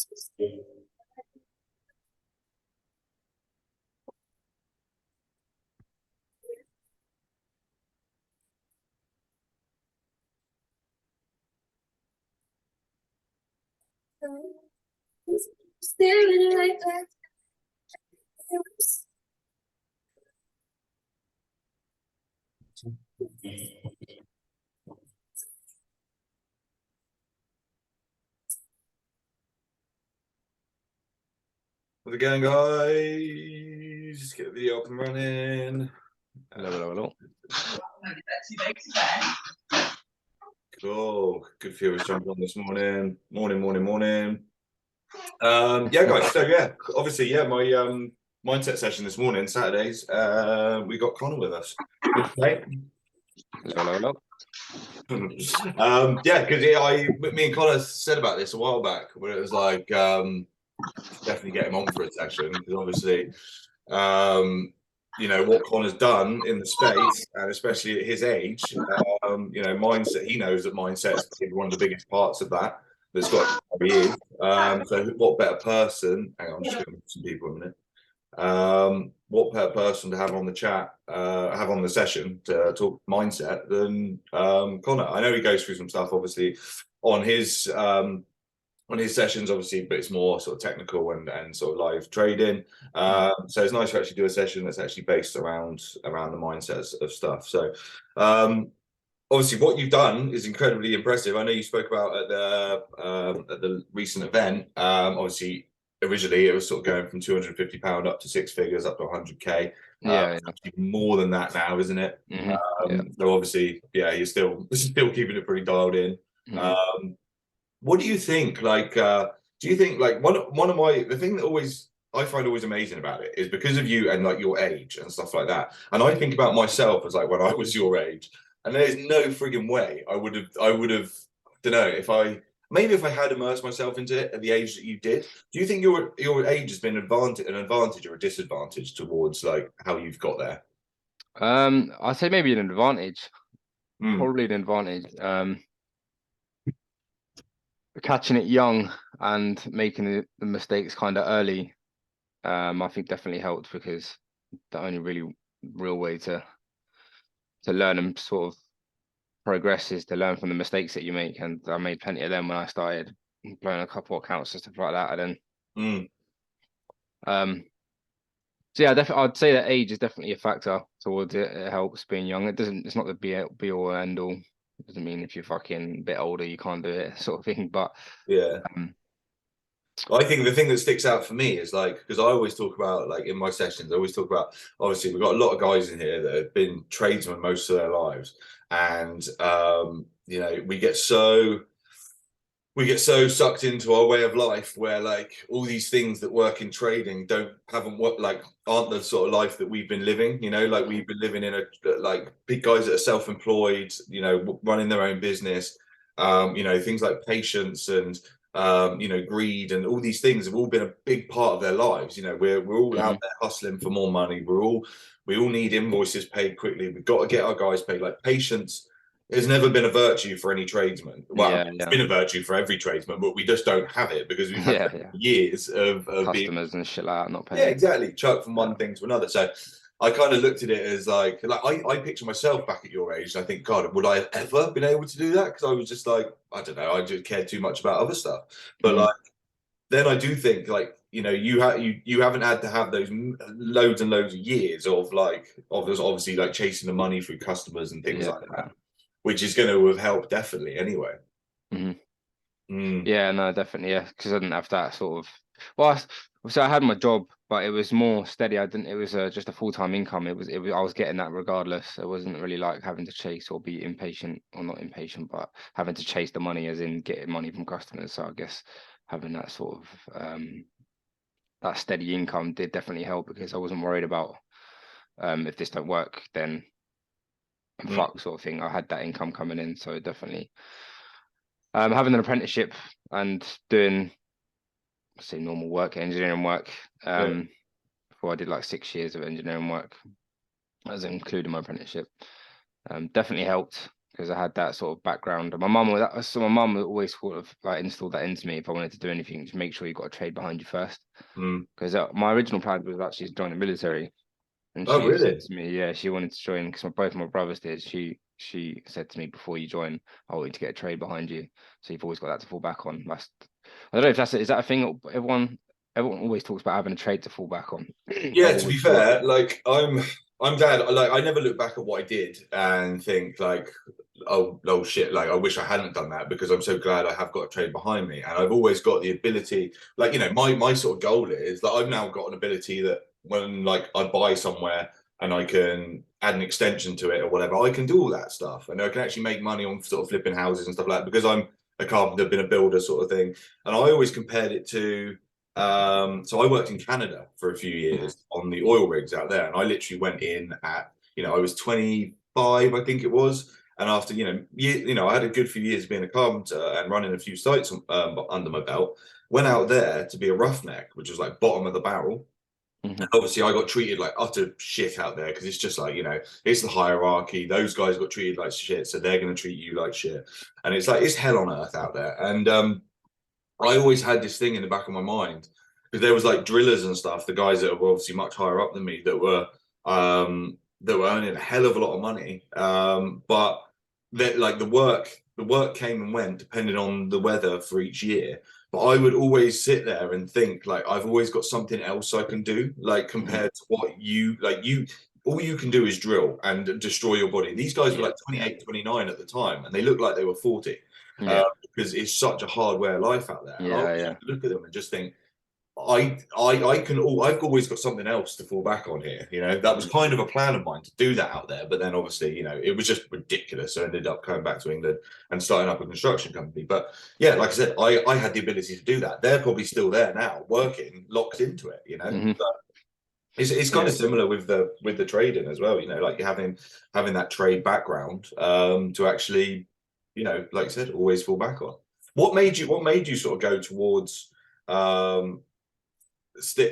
How's it going, guys? Just get the video up and running. Hello. Cool. Good few of us jumped on this morning. Morning. Yeah, guys. So yeah, obviously, yeah, my mindset session this morning, Saturdays. We got Conor with us. Right? Hello. Yeah, because me and Conor said about this a while back, where it was like, definitely get him on for a session because obviously, you know what Conor's done in the space, and especially at his age, you know, mindset. He knows that mindset is one of the biggest parts of that. That's got to be is. So, what better person? Hang on, I'm just going to meet some people in a minute. What better person to have on the chat, have on the session to talk mindset than Conor? I know he goes through some stuff, obviously, on his sessions, obviously, but it's more sort of technical and sort of live trading. So it's nice to actually do a session that's actually based around the mindsets of stuff. So obviously, what you've done is incredibly impressive. I know you spoke about at the recent event. Obviously, originally it was sort of going from £250 up to six figures, up to 100k. Yeah. More than that now, isn't it? So obviously, yeah, you're still keeping it pretty dialed in. What do you think? Like, do you think like one of the thing that I find always amazing about it is because of you and like your age and stuff like that. And I think about myself as like when I was your age, and there's no frigging way I would have, don't know, if I had immersed myself into it at the age that you did. Do you think your age has been an advantage or a disadvantage towards like how you've got there? I'd say maybe an advantage. Probably an advantage. Catching it young and making the mistakes kind of early, I think definitely helped, because the only really real way to learn and sort of progress is to learn from the mistakes that you make. And I made plenty of them when I started blowing a couple of accounts and stuff like that. And then, so yeah, I'd say that age is definitely a factor towards it. It helps being young. It's not the be all and end all. It doesn't mean if you're fucking a bit older you can't do it, sort of thing. But yeah. I think the thing that sticks out for me is like, because I always talk about, like in my sessions, I always talk about, obviously we've got a lot of guys in here that have been tradesmen most of their lives. And, you know, we get so sucked into our way of life where like all these things that work in trading aren't the sort of life that we've been living, you know, like we've been living in like big guys that are self-employed, you know, running their own business, you know, things like patience and you know, greed and all these things have all been a big part of their lives. You know, we're all out there hustling for more money. We all need invoices paid quickly. We've got to get our guys paid. Like patience has never been a virtue for any tradesman. Well, it's been a virtue for every tradesman, but we just don't have it because we've had years of customers and shit like that not paying. Yeah, exactly. Chuck from one thing to another. So I kind of looked at it as like I picture myself back at your age. And I think, God, would I have ever been able to do that? Because I was just like, I don't know, I just cared too much about other stuff. But like, then I do think like, you know, you haven't had to have those loads and loads of years of obviously like chasing the money through customers and things like that, which is going to have helped definitely anyway. Yeah, no, definitely, yeah, because I didn't have that sort of. Well, so I had my job, but it was more steady. It was just a full-time income. It was. I was getting that regardless. It wasn't really like having to chase or be impatient, or not impatient, but having to chase the money, as in getting money from customers. So I guess having that sort of that steady income did definitely help, because I wasn't worried about if this don't work, then I'm fucked, sort of thing. I had that income coming in, so definitely. Having an apprenticeship and doing, say, normal work, engineering work, before I did like 6 years of engineering work, as including my apprenticeship, definitely helped, because I had that sort of background. And my mum would always sort of like installed that into me. If I wanted to do anything, just make sure you got a trade behind you first. Mm. Because my original plan was actually to join the military, and Oh, she said really? to me, yeah, she wanted to join because both my brothers did. She said to me, before you join, I want you to get a trade behind you, so you've always got that to fall back on. I don't know if is that a thing? Everyone always talks about having a trade to fall back on. Yeah, I've to be always thought, fair, like I'm glad. Like I never look back at what I did and think like, oh shit, like I wish I hadn't done that, because I'm so glad I have got a trade behind me, and I've always got the ability. Like, you know, my sort of goal is that I've now got an ability that when like I buy somewhere and I can add an extension to it or whatever, I can do all that stuff, and I can actually make money on sort of flipping houses and stuff like that, because I'm a carpenter, been a builder sort of thing, and I always compared it to. So I worked in Canada for a few years on the oil rigs out there, and I literally went in at, you know, I was 25, I think it was, and after, I had a good few years being a carpenter and running a few sites under my belt. Went out there to be a roughneck, which was like bottom of the barrel. Mhm. Obviously, I got treated like utter shit out there, because it's just like, it's the hierarchy. Those guys got treated like shit, so they're going to treat you like shit, and it's like it's hell on earth out there. And I always had this thing in the back of my mind, because there was like drillers and stuff, the guys that were obviously much higher up than me, that were earning a hell of a lot of money. But that, like, the work came and went depending on the weather for each year. But I would always sit there and think, like, I've always got something else I can do, like, Mhm. compared to what you all you can do is drill and destroy your body. These guys were Yeah, like 28, 29 at the time, and they looked like they were 40. yeah, Because it's such a hardware life out there. And I yeah, always yeah. look at them and just think, I've always got something else to fall back on here. That was Mhm. kind of a plan of mine to do that out there, but then obviously, it was just ridiculous. So I ended up coming back to England and starting up a construction company. But yeah, like I said, I had the ability to do that. They're probably still there now, working, locked into it. Mhm. But it's kind Yeah. of similar with the trading as well. Like having that trade background, to actually, like I said, always fall back on. What made you sort of go towards, um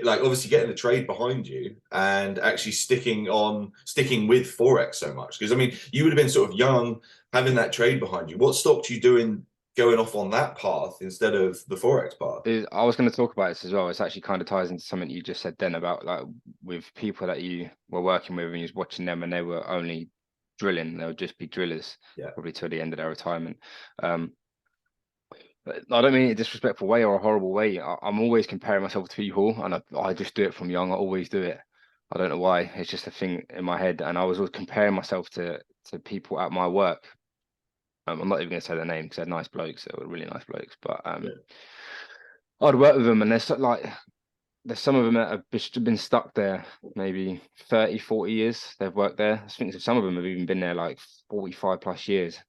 like, obviously getting the trade behind you and actually sticking with forex so much? Because I mean, you would have been sort of young, having that trade behind you. What stopped you going off on that path instead of the forex path? I was going to talk about this as well. It's actually kind of ties into something you just said then about like with people that you were working with and you was watching them and they were only drilling. They would just be drillers, Yeah. probably till the end of their retirement. Um, but I don't mean it in a disrespectful way or a horrible way. I'm always comparing myself to people, and I just do it from young. I always do it. I don't know why. It's just a thing in my head, and I was always comparing myself to people at my work. I'm not even going to say their name because they're nice blokes. They were really nice blokes, but Yeah. I'd work with them, and there's some of them that have just been stuck there maybe 30, 40 years. They've worked there. I think some of them have even been there like 45 plus years.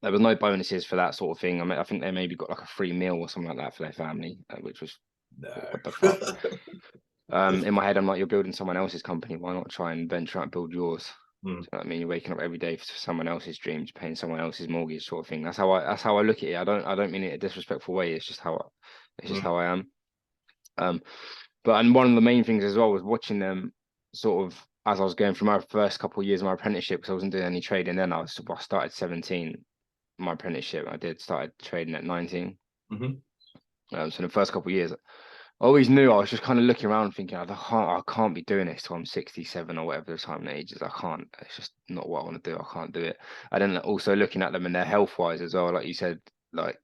There was no bonuses for that sort of thing. I mean, I think they maybe got like a free meal or something like that for their family, which was No. what the fuck. In my head, I'm like, you're building someone else's company. Why not try and venture out and build yours? Hmm. Do you know what I mean? You're waking up every day for someone else's dreams, paying someone else's mortgage, sort of thing. That's how I look at it. I don't mean it in a disrespectful way. It's just Hmm. how I am. Um, and one of the main things as well was watching them sort of as I was going through my first couple of years of my apprenticeship, because I wasn't doing any trading then. I started 17, my apprenticeship. Started trading at 19. Hmm. So in the first couple of years, I always knew I was just kind of looking around thinking, I can't be doing this till I'm 67 or whatever the time and age is. I can't. It's just not what I want to do. I can't do it. And then also looking at them and their health wise as well, like you said, like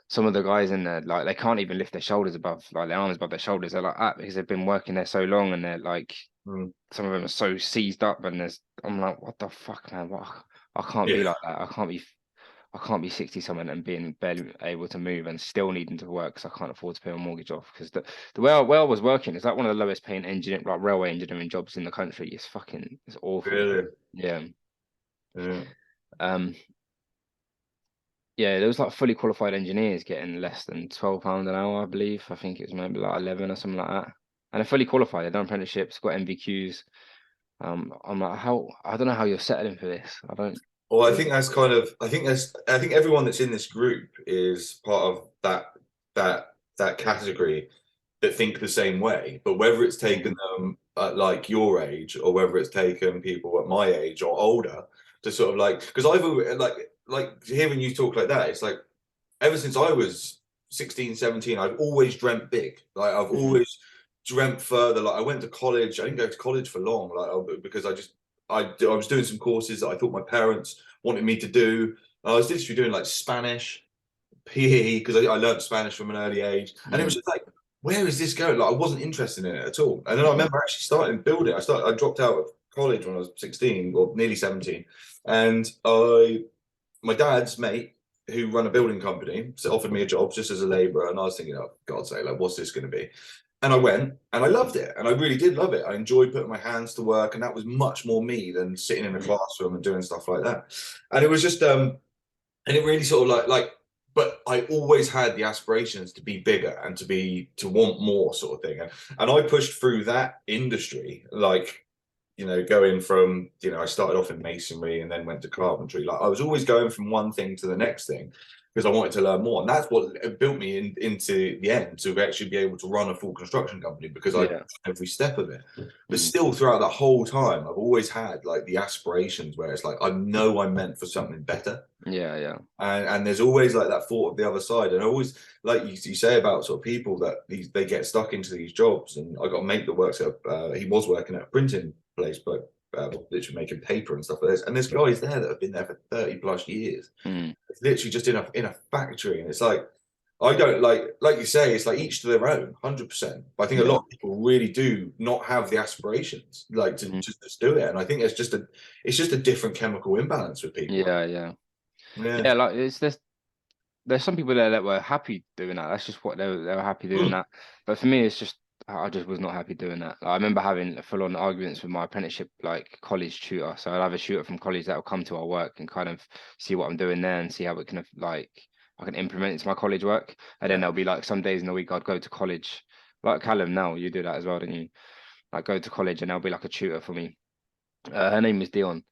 some of the guys in there, like they can't even lift their shoulders above, like their arms above their shoulders. They're like that because they've been working there so long, and they're like, Hmm. some of them are so seized up. And I'm like, what the fuck, man? I can't be Yeah. like that. I can't be 60 something and being barely able to move and still needing to work because I can't afford to pay my mortgage off. Because the way I was working is like one of the lowest paying like railway engineering jobs in the country. It's awful. Really. Yeah. Yeah. Um, yeah, there was like fully qualified engineers getting less than £12 an hour, I believe. I think it was maybe like 11 or something like that. And they're fully qualified. They've done apprenticeships, got MVQs. I'm like, I don't know how you're settling for this. I don't. Well, I think that's kind of. I think everyone that's in this group is part of that category that think the same way. But whether it's taken them at like your age, or whether it's taken people at my age or older, to sort of like, because I've always, like hearing you talk like that, it's like ever since I was 16, 17, I've always dreamt big. Like I've always dreamt further. Like I went to college. I didn't go to college for long, because I was doing some courses that I thought my parents wanted me to do. I was literally doing like Spanish, PE, because I learned Spanish from an early age, and it was just like, where is this going? Like I wasn't interested in it at all. And then I remember actually starting building. I dropped out of college when I was 16 or nearly 17, and my dad's mate who run a building company so offered me a job just as a labourer, and I was thinking, oh God's sake, like what's this going to be? And I went and I loved it, and I really did love it. I enjoyed putting my hands to work, and that was much more me than sitting in a classroom and doing stuff like that. And it was just and it really sort of but I always had the aspirations to be bigger and to want more sort of thing. And I pushed through that industry, like, going from, I started off in masonry and then went to carpentry. Like I was always going from one thing to the next thing because I wanted to learn more. And that's what built me into the end to actually be able to run a full construction company, because I every step of it. But still throughout that whole time, I've always had like the aspirations where it's like, I know I'm meant for something better. Yeah. And there's always like that thought of the other side. And I always, like you say about sort of people that they get stuck into these jobs. And I got a mate that works at, he was working at a printing place, but literally making paper and stuff like this. And there's guys there that have been there for 30 plus years. It's literally just in a factory. And it's like, I don't like you say, it's like each to their own, 100%. But I think a lot of people really do not have the aspirations, like to just do it. And I think it's just a different chemical imbalance with people. Yeah. Like there's some people there that were happy doing that. That's just what they were happy doing that. But for me, it's just I just was not happy doing that. Like, I remember having full-on arguments with my apprenticeship, like college tutor. So I'd have a tutor from college that will come to our work and kind of see what I'm doing there and see how it can like I can implement it into my college work. And then there'll be like some days in the week I'd go to college, like Callum. Now you do that as well, don't you? Like go to college and there'll be like a tutor for me. Her name is Dion.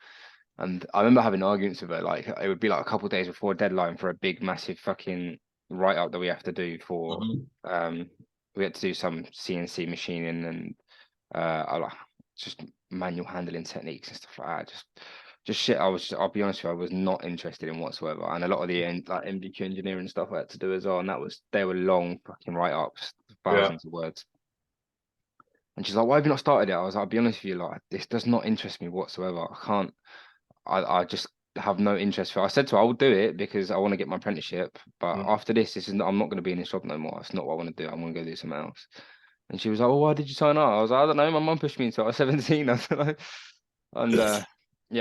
And I remember having arguments with her. Like it would be like a couple of days before a deadline for a big, massive fucking write up that we have to do for. We had to do some CNC machining and just manual handling techniques and stuff like that. Just shit. I'll be honest with you, I was not interested in whatsoever. And a lot of the like MVQ engineering stuff I had to do as well. And they were long fucking write ups, thousands of words. And she's like, "Why have you not started it?" I was like, "I'll be honest with you, like this does not interest me whatsoever. I can't. I just have no interest for it." I said to her, I will do it because I want to get my apprenticeship. But after this is I'm not going to be in this job no more. It's not what I want to do. I want to go do something else. And she was like, "Oh, why did you sign up?" I was like, "I don't know. My mum pushed me until I was 17. I don't know." And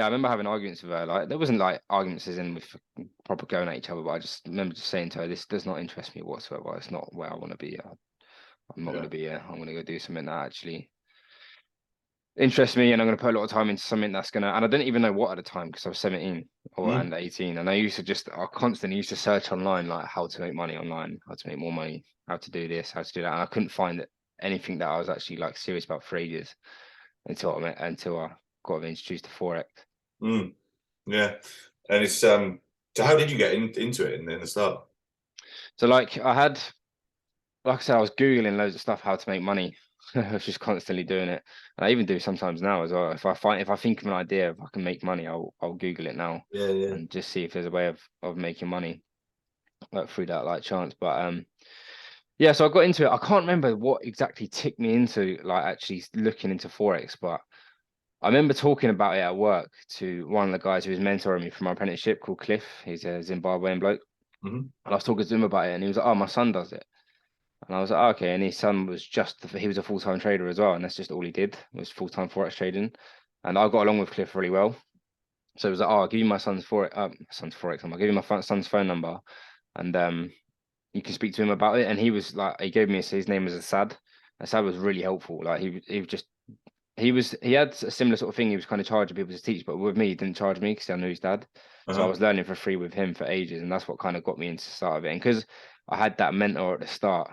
I remember having arguments with her. Like there wasn't like arguments as in with proper going at each other, but I just remember just saying to her, "This does not interest me whatsoever. It's not where I want to be. I'm not going to be here. I'm going to go do something that actually interests me, and I'm going to put a lot of time into something that's going to," and I didn't even know what at the time because I was 17 and 18. And I constantly used to search online, like how to make money online, how to make more money, how to do this, how to do that. And I couldn't find anything that I was actually like serious about for ages until I got introduced to Forex. Yeah. And it's, so how did you get into it in the start? So like I said, I was Googling loads of stuff, how to make money. I was just constantly doing it. And I even do sometimes now as well. If I think of an idea, if I can make money, I'll Google it now. And just see if there's a way of making money like through that like chance. But so I got into it. I can't remember what exactly ticked me into like actually looking into Forex, but I remember talking about it at work to one of the guys who was mentoring me for my apprenticeship called Cliff. He's a Zimbabwean bloke. And I was talking to him about it, and he was like, "Oh, my son does it." And I was like, okay. And his son was he was a full-time trader as well. And that's just all he did was full-time Forex trading. And I got along with Cliff really well. So it was like, "Oh, I'll give you my son's Forex number. I'll give you my son's phone number. And you can speak to him about it." And he was like, he gave me his name was Assad. Assad was really helpful. Like he had a similar sort of thing. He was kind of charging people to teach, but with me, he didn't charge me because I knew his dad. So I was learning for free with him for ages. And that's what kind of got me into the start of it. And because I had that mentor at the start,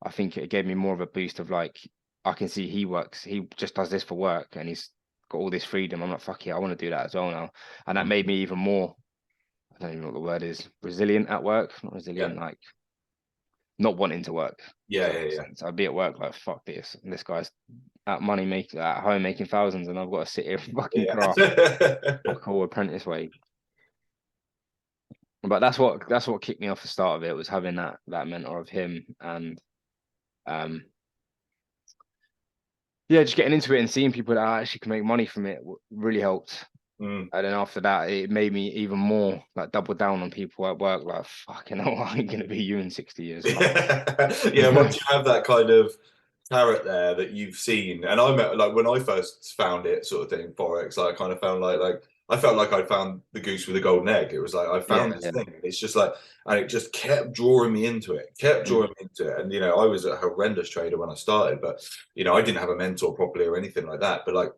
I think it gave me more of a boost of like, I can see he just does this for work and he's got all this freedom. I'm like, fuck yeah, I want to do that as well now. And that made me even more, I don't even know what the word is, resilient at work. Not resilient, like not wanting to work. Yeah, So yeah, yeah. I'd be at work like, fuck this. This guy's at home making thousands, and I've got to sit here and fucking craft Yeah. cool apprentice way. But that's what kicked me off the start of it, was having that mentor of him, and um yeah, just getting into it and seeing people that actually can make money from it really helped. Mm. And then after that, it made me even more like double down on people at work. Like, fucking hell, I ain't gonna be you in 60 years. Yeah, once you have that kind of carrot there that you've seen, and I met like when I first found it, sort of thing, forex. I kind of found like I felt like I found the goose with the golden egg. It was like I found Yeah, this yeah. thing, and it's just like, and it just kept drawing me into it, kept drawing me into it. And I was a horrendous trader when I started, but I didn't have a mentor properly or anything like that. But like,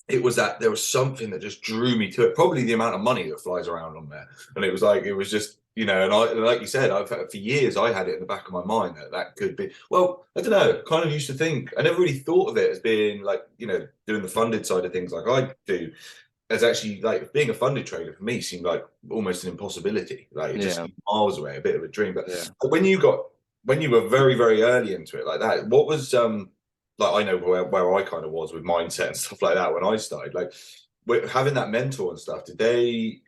it was that there was something that just drew me to it. Probably the amount of money that flies around on there, and it was like it was just and I like you said, for years I had it in the back of my mind that could be. Well, I don't know. Kind of used to think I never really thought of it as being like doing the funded side of things like I do. As actually like being a funded trader for me seemed like almost an impossibility. Like it just Yeah, seemed miles away, a bit of a dream. But yeah. when you were very very early into it like that, what was like I know where I kind of was with mindset and stuff like that when I started. Like having that mentor and stuff, did they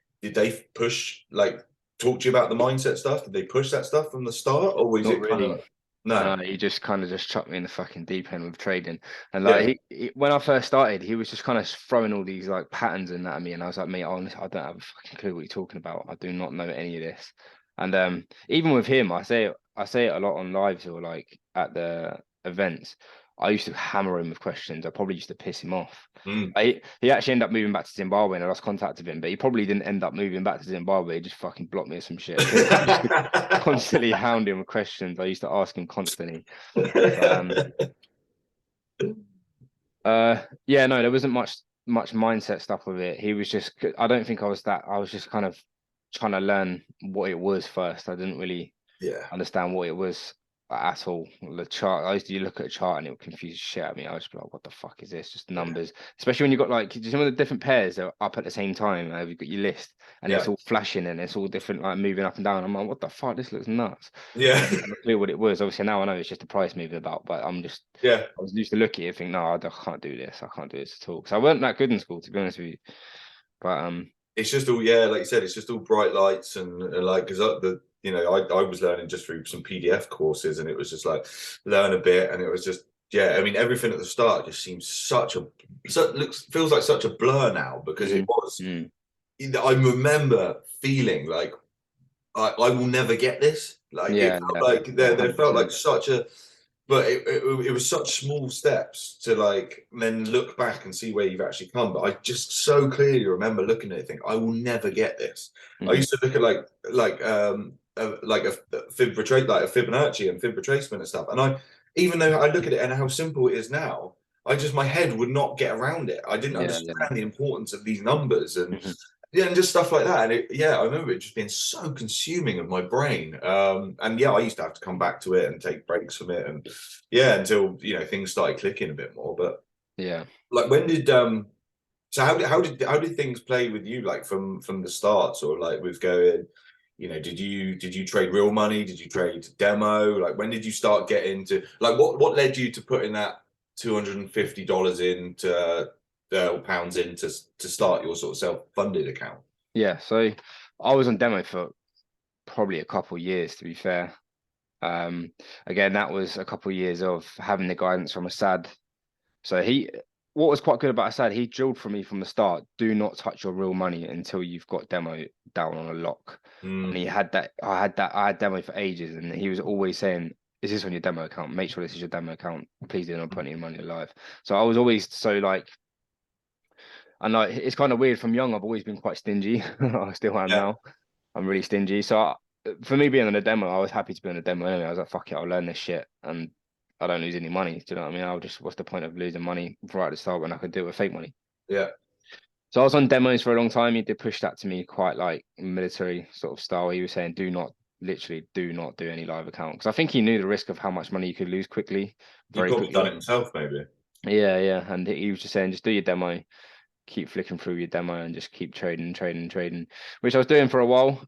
push like talk to you about the mindset stuff? Did they push that stuff from the start, or was Not it kind of really. like, no? No, he just kind of just chucked me in the fucking deep end with trading. And like Yeah. when I first started, he was just kind of throwing all these like patterns in at me, and I was like, mate, honestly, I don't have a fucking clue what you're talking about. I do not know any of this. And even with him, I say it a lot on lives or like at the events. I used to hammer him with questions. I probably used to piss him off. Mm. He actually ended up moving back to Zimbabwe, and I lost contact with him. But he probably didn't end up moving back to Zimbabwe. He just fucking blocked me or some shit because I used to constantly hound him with questions. I used to ask him constantly. But yeah, no, there wasn't much mindset stuff with it. He was just, I don't think I was just kind of trying to learn what it was first. I didn't really Yeah. understand what it was at all. The chart, I used to look at a chart and it would confuse the shit out of me. I was just be like, what the fuck is this? Just Yeah. numbers. Especially when you got like some of the different pairs that are up at the same time. You've got your list and it's Yeah. all flashing and it's all different, like moving up and down. I'm like, what the fuck? This looks nuts. Yeah. I didn't have a clue what it was. Obviously now I know it's just a price moving about, but Yeah. I was used to look at it and think, no, I can't do this. I can't do this at all. Because I weren't that good in school, to be honest with you. But It's just all, yeah, like you said, it's just all bright lights and like because I was learning just through some PDF courses, and it was just like learn a bit, and it was just, yeah, I mean everything at the start just seems feels like such a blur now, because it was, mm, I remember feeling like I will never get this. Like it yeah, felt yeah, like yeah, there felt like 100%. such a, but it was such small steps to like then look back and see where you've actually come. But I just so clearly remember looking at it, think I will never get this. I Hmm. used to look at like a fib retrace, like a Fibonacci and fib retracement and stuff, and I, even though I look at it and how simple it is now, my head would not get around it. I didn't Yeah, yeah. understand the importance of these numbers, and Hmm. yeah, and just stuff like that. And I remember it just being so consuming of my brain. And yeah, I used to have to come back to it and take breaks from it, and yeah, until things started clicking a bit more. But Yeah. like, when did so how did things play with you, like from the start, sort of like with going, did you trade real money? Did you trade demo? Like, when did you start getting to, like, what led you to putting that $250 into or pounds in to start your sort of self-funded account? Yeah. So I was on demo for probably a couple of years, to be fair. Um, Again, that was a couple of years of having the guidance from Assad. So what was quite good about Assad, he drilled for me from the start: do not touch your real money until you've got demo down on a lock. And Mm, he had that. I had demo for ages, and he was always saying, "Is this on your demo account? Make sure this is your demo account. Please do not put any money alive." So I was always so like, and like it's kind of weird. From young, I've always been quite stingy. I still am yeah, now. I'm really stingy. So for me being on a demo, I was happy to be on a demo anyway. I was like, fuck it, I'll learn this shit and I don't lose any money. Do you know what I mean? What's the point of losing money right at the start when I could do it with fake money? yeah, So I was on demos for a long time. He did push that to me quite like military sort of style. He was saying, literally do not do any live account. Because I think he knew the risk of how much money you could lose quickly, he'd very probably done quickly. it himself, maybe. Yeah, yeah. And he was just saying, just do your demo, keep flicking through your demo and just keep trading, trading, trading, which I was doing for a while.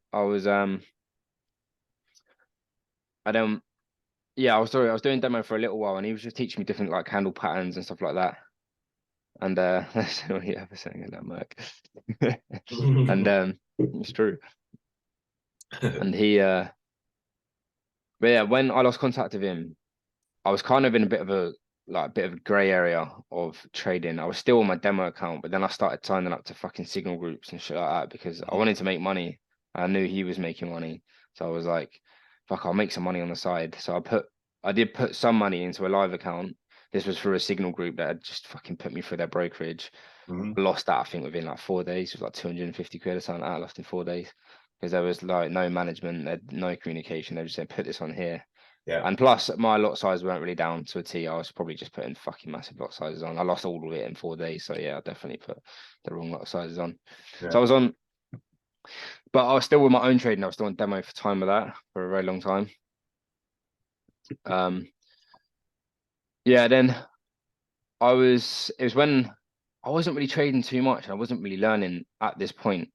I don't. Yeah, I was doing demo for a little while, and he was just teaching me different like handle patterns and stuff like that. And that's what you ever saying in that Merc. And it's true. And he but yeah, when I lost contact of him, I was kind of in a bit of a grey area of trading. I was still on my demo account, but then I started signing up to fucking signal groups and shit like that because I wanted to make money. I knew he was making money. So I was like, fuck, I'll make some money on the side. So I did put some money into a live account. This was through a signal group that had just fucking put me through their brokerage. I lost that, I think, within like 4 days. It was like 250 quid or something. I lost in 4 days because there was like no management, no communication. They just said, put this on here. Yeah. And plus, my lot size weren't really down to a T. I was probably just putting fucking massive lot sizes on. I lost all of it in 4 days. So yeah, I definitely put the wrong lot sizes on. Yeah. So I was on, but I was still with my own trading. I was still on demo for time with that for a very long time. Yeah, then it was when I wasn't really trading too much. I wasn't really learning at this point.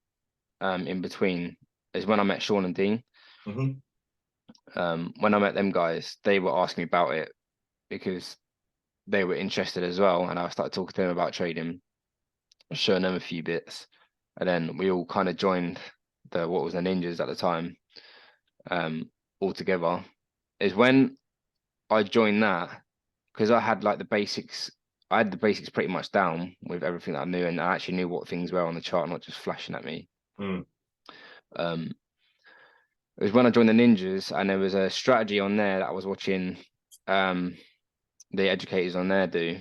In between is when I met Sean and Dean. When I met them guys, they were asking me about it because they were interested as well, and I started talking to them about trading, showing them a few bits, and then we all kind of joined what was the Ninjas at the time, all together. Is when I joined that because I had like the basics. I had the basics pretty much down with everything that I knew, and I actually knew what things were on the chart, not just flashing at me. It was when I joined the Ninjas, and there was a strategy on there that I was watching the educators on there do.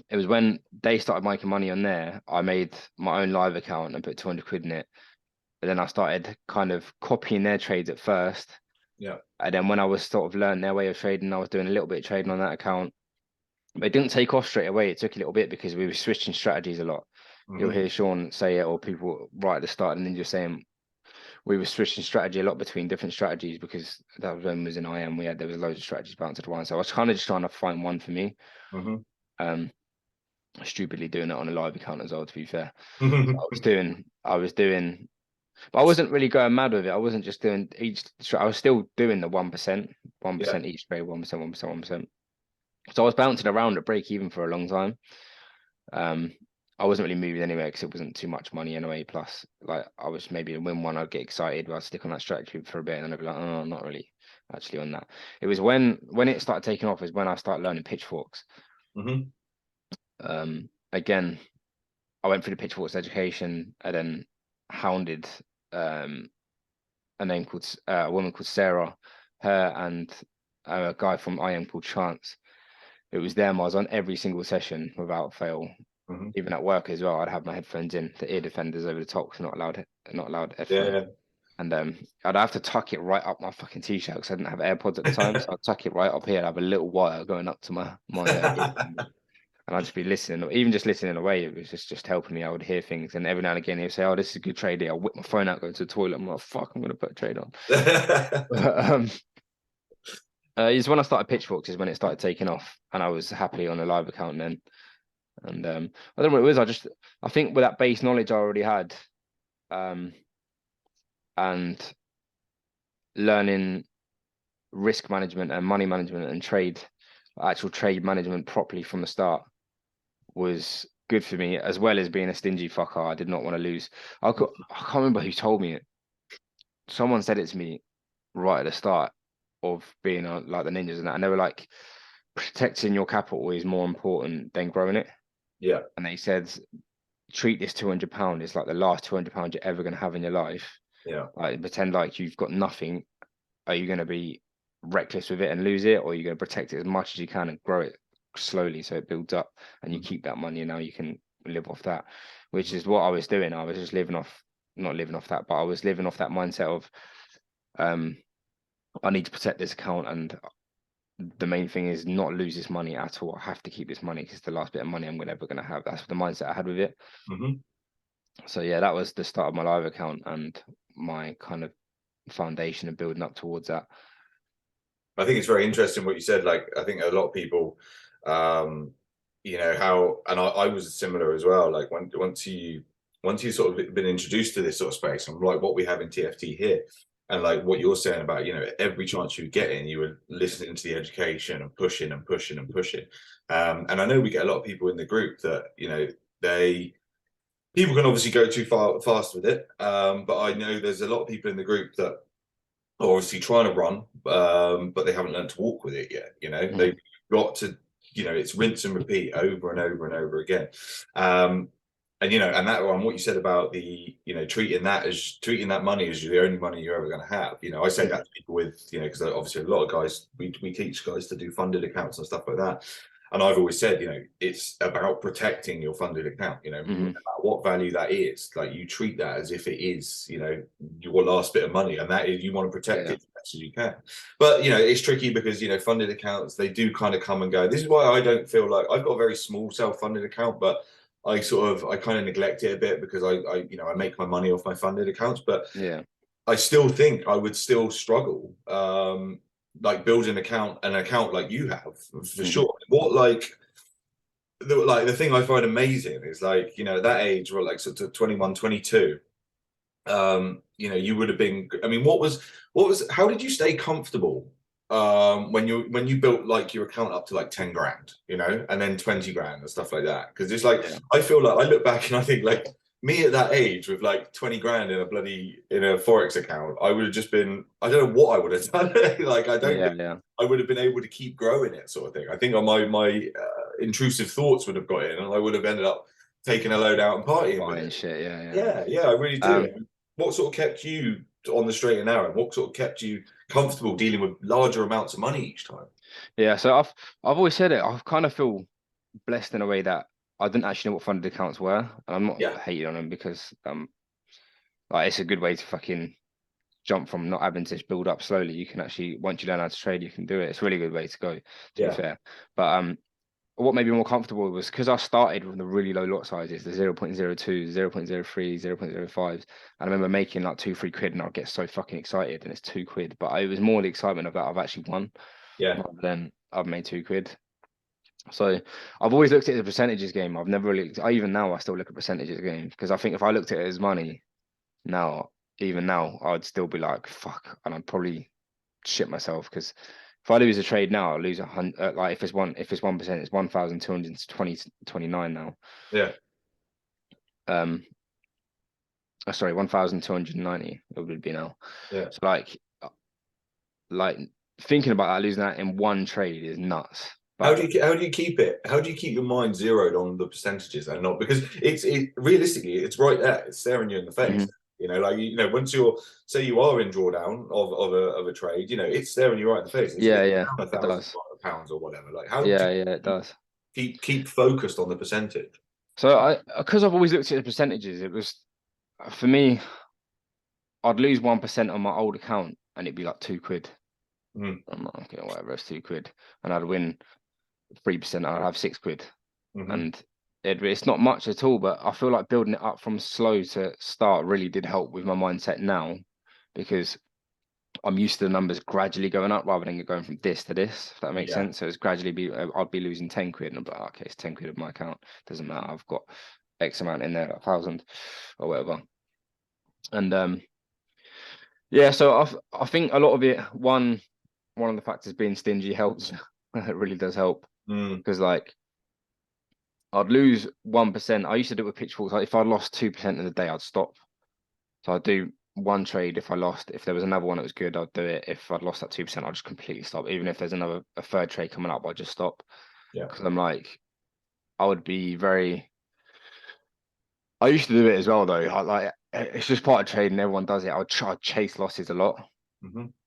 It was when they started making money on there, I made my own live account and put 200 quid in it. But then I started kind of copying their trades at first. Yeah. And then when I was sort of learning their way of trading, I was doing a little bit of trading on that account. But it didn't take off straight away. It took a little bit because we were switching strategies a lot. You'll hear Sean say it, or people right at the start, and then just saying we were switching strategy a lot between different strategies because that was when we was in IM. There was loads of strategies bounced to one. So I was kind of just trying to find one for me. Stupidly doing it on a live account as well, to be fair. So I was doing, but I wasn't really going mad with it. I wasn't just doing I was still doing the 1%, 1% each trade, 1%, 1%, 1%. So I was bouncing around at break even for a long time. I wasn't really moving anywhere because it wasn't too much money anyway. Plus, like I was maybe win one, I'd get excited, but I'd stick on that strategy for a bit, and then I'd be like, oh, I'm not really actually on that. It was when it started taking off is when I started learning pitchforks. Again, I went through the pitchforks education and then hounded a name called a woman called Sarah, her and a guy from IM called Chance. It was them. I was on every single session without fail. Even at work as well, I'd have my headphones in, the ear defenders over the top, because not allowed headphones. Yeah. And I'd have to tuck it right up my fucking t-shirt because I didn't have AirPods at the time. So I'd tuck it right up here. I'd have a little wire going up to my and I'd just be listening, or even just listening away. It was just helping me. I would hear things, and every now and again he'd say, "Oh, this is a good trade." I'll whip my phone out, go to the toilet. I'm like, "Fuck, I'm gonna put a trade on." It's when I started pitchforks is when it started taking off, and I was happily on a live account then. And I don't know what it was. I think with that base knowledge I already had, and learning risk management and money management and actual trade management properly from the start was good for me, as well as being a stingy fucker. I did not want to lose. I can't remember who told me it. Someone said it to me right at the start of being like the Ninjas and that, and they were like, protecting your capital is more important than growing it. Yeah. And they said, treat this £200 as like the last £200 you're ever going to have in your life. Yeah. Like pretend like you've got nothing. Are you going to be reckless with it and lose it, or are you going to protect it as much as you can and grow it slowly so it builds up and you keep that money and now you can live off that, which is what I was doing. I was just not living off that, but I was living off that mindset of I need to protect this account, and the main thing is not lose this money at all. I have to keep this money because it's the last bit of money I'm ever going to have. That's the mindset I had with it. So yeah, that was the start of my live account and my kind of foundation and building up towards that. I think it's very interesting what you said. Like, I think a lot of people, you know, how, and I was similar as well. Like once you sort of been introduced to this sort of space, and like what we have in TFT here, And like what you're saying about, every chance you get in, you were listening to the education and pushing and pushing and pushing. And I know we get a lot of people in the group that, people can obviously go too fast with it. But I know there's a lot of people in the group that are obviously trying to run, but they haven't learned to walk with it yet. They've got to, it's rinse and repeat over and over and over again. And that one, what you said about the, treating that money as the only money you're ever going to have. I say that to people with, because obviously a lot of guys, we teach guys to do funded accounts and stuff like that. And I've always said, it's about protecting your funded account, no matter what value that is. Like, you treat that as if it is, your last bit of money, and that is, you want to protect it as best as you can. But, it's tricky because, funded accounts, they do kind of come and go. This is why I don't feel like I've got a very small self-funded account, but I kind of neglect it a bit because I make my money off my funded accounts, but I still think I would still struggle. Like building an account like you have, for sure. What the thing I find amazing is, like, at that age, or like sort of 21, 22, you would have been, I mean, how did you stay comfortable when you built like your account up to like 10 grand, and then 20 grand and stuff like that? Because it's like, I feel like I look back and I think, like, me at that age with like 20 grand in a Forex account, I would have just been, I don't know what I would have done. Like, I don't think I would have been able to keep growing it, sort of thing. I think my intrusive thoughts would have got in, and I would have ended up taking a load out and partying with it. Shit, yeah, I really do. What sort of kept you on the straight and narrow? What sort of kept you comfortable dealing with larger amounts of money each time? Yeah, so I've always said it. I kind of feel blessed in a way that I didn't actually know what funded accounts were, and I'm not hating on them, because like, it's a good way to fucking jump from not having to build up slowly. You can actually, once you learn how to trade, you can do it. It's a really good way to go, to be fair. But what made me more comfortable was because I started with the really low lot sizes, the 0.02, 0.03, 0.05. And I remember making like 2-3 quid, and I'd get so fucking excited, and it's 2 quid. But it was more the excitement of that I've actually won, rather than I've made 2 quid. So I've always looked at the percentages game. I've never really, even now, I still look at percentages game, because I think if I looked at it as money now, even now, I'd still be like, fuck, and I'd probably shit myself, because if I lose a trade now, I'll lose 100. Like, if it's 1%, it's 1,229 now. Yeah. Sorry, 1,290 it would be now. Yeah. So like thinking about that, losing that in one trade is nuts. How do you keep it? How do you keep your mind zeroed on the percentages and not, because realistically, it's right there. It's staring you in the face. Once say you are in drawdown of a trade, it's staring you right in the face. It's £1,000 or whatever. Like, how? It does. Keep focused on the percentage. So because I've always looked at the percentages, it was, for me, I'd lose 1% on my old account, and it'd be like 2 quid. I'm like, okay, whatever, it's 2 quid, and I'd win 3%. I'd have 6 quid, and it's not much at all. But I feel like building it up from slow to start really did help with my mindset now, because I'm used to the numbers gradually going up rather than going from this to this, if that makes sense. So it's gradually I'd be losing 10 quid, and I'm like, okay, it's 10 quid of my account. Doesn't matter. I've got X amount in there, 1,000 or whatever. And so I think a lot of it, one of the factors being stingy helps. It really does help, because like, I'd lose 1%. I used to do it with pitchforks. Like, if I lost 2% in the day, I'd stop. So I'd do one trade. If I lost, if there was another one that was good, I'd do it. If I'd lost that 2%, I'd just completely stop. Even if there's a third trade coming up, I'd just stop. Because I'm like, I would be very. I used to do it as well, though. It's just part of trading. Everyone does it. I'd chase losses a lot.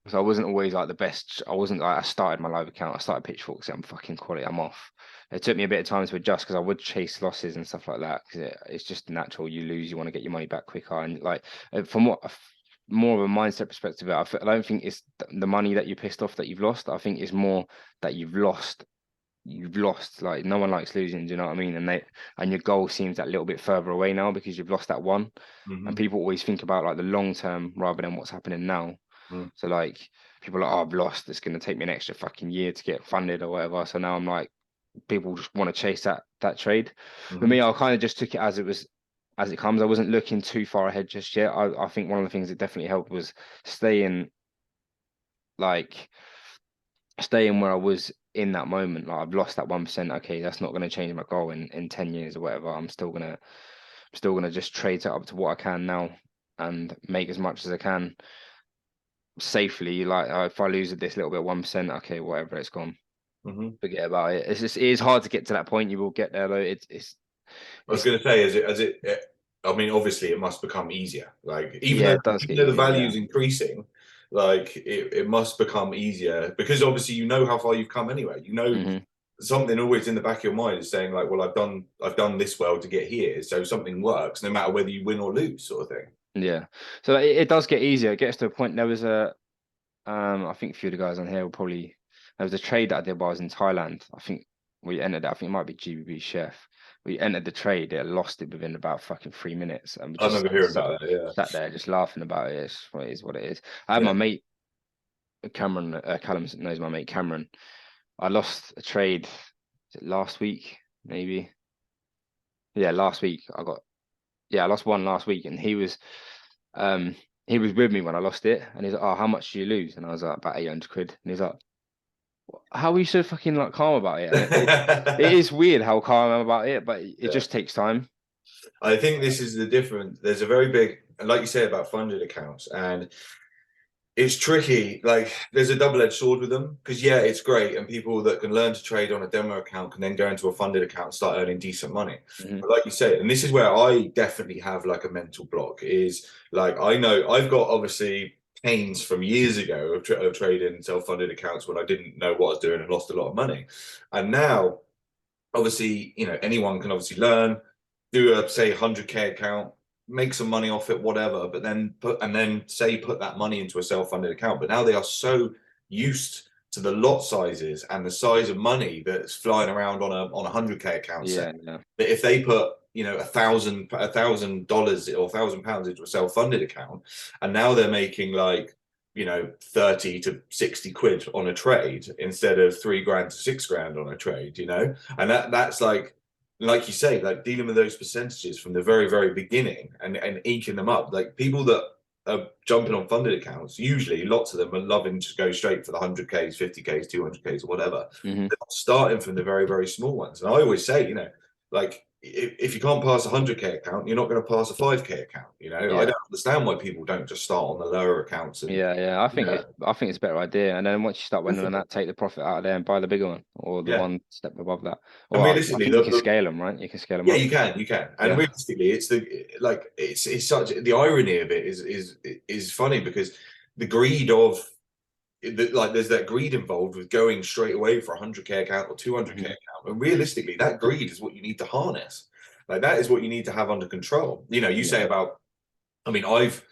So I wasn't always like the best. I wasn't like, I started my live account. I started pitchforks. I'm fucking quality. I'm off. It took me a bit of time to adjust, because I would chase losses and stuff like that. Because it's just natural. You lose, you want to get your money back quicker. And like, from what more of a mindset perspective, I don't think it's the money that you're pissed off that you've lost. I think it's more that you've lost. Like, no one likes losing. Do you know what I mean? And your goal seems that little bit further away now, because you've lost that one. And people always think about like the long term rather than what's happening now. So like, people are like, oh, I've lost. It's going to take me an extra fucking year to get funded or whatever. So now I'm like, people just want to chase that trade. For me, I kind of just took it as it was. as it comes. I wasn't looking too far ahead just yet. I think one of the things that definitely helped was staying like staying where I was in that moment. Like I've lost that 1%. Okay, that's not going to change my goal in 10 years or whatever. I'm still gonna just trade it up to what I can now and make as much as I can safely. Like if I lose this little bit, 1%, okay, whatever, it's gone. Mhm. Forget about it. It is hard to get to that point. You will get there though. I was It's going to say, I mean, obviously, it must become easier. Like, yeah, it does get even though the easier. value Yeah. is increasing, like it must become easier because obviously you know how far you've come anyway. You know, Hmm. something always in the back of your mind is saying like, well, I've done this well to get here, so something works, no matter whether you win or lose, sort of thing. Yeah. So it does get easier. It gets to a point. There was I think a few of the guys on here will probably. There was a trade that I did while I was in Thailand. I think we entered it. I think it might be GBB Chef. We entered the trade. It lost it within about fucking 3 minutes, and we I just remember hearing about that. sat there just laughing about it. It is what it is. I had Yeah, my yeah. mate Cameron. Callum knows my mate Cameron. I lost a trade. Is it last week? Maybe. Yeah, last week I lost one last week, and um he was with me when I lost it, and he's like, "Oh, how much did you lose?" And I was like, "About 800 quid." And he's like, "How are you so fucking like calm about it?" And it is weird how calm I'm about it, but it Yeah. just takes time. I think this is the difference. There's a very big, like you say about funded accounts, and it's tricky. Like there's a double-edged sword with them because yeah, it's great, and people that can learn to trade on a demo account can then go into a funded account and start earning decent money. Hmm. But like you say, and this is where I definitely have like a mental block. Is like I know I've got obviously pains from years ago of trading self-funded accounts when I didn't know what I was doing and lost a lot of money, and now obviously, anyone can obviously learn, do a say 100K account, make some money off it, whatever, but then put that money into a self-funded account. But now they are so used to the lot sizes and the size of money that's flying around on a 100K account, say, Yeah, yeah, that if they put $1,000 or £1,000 into a self-funded account, and now they're making like 30 to 60 quid on a trade instead of 3 grand to 6 grand on a trade, and that's like you say, like dealing with those percentages from the very, very beginning and eking them up. Like people that are jumping on funded accounts, usually lots of them are loving to go straight for the 100Ks, 50Ks, 200Ks, or whatever. hmm They're not starting from the very, very small ones. And I always say, like if you can't pass a 100K account, you're not going to pass a 5K account. I yeah, don't understand why people don't just start on the lower accounts and yeah. I you think know, it's a better idea. And then once you start winning on definitely. that, take the profit out of there and buy the bigger one or the Yeah. one step above that. And Or I realistically, think you can scale them, right? You can scale them yeah, up. you can, and Yeah. realistically, it's such the irony of it is funny because the greed of like there's that greed involved with going straight away for a 100K account or 200K Hmm. account, and realistically, that greed is what you need to harness. Like that is what you need to have under control. You Yeah. say about, I mean, I've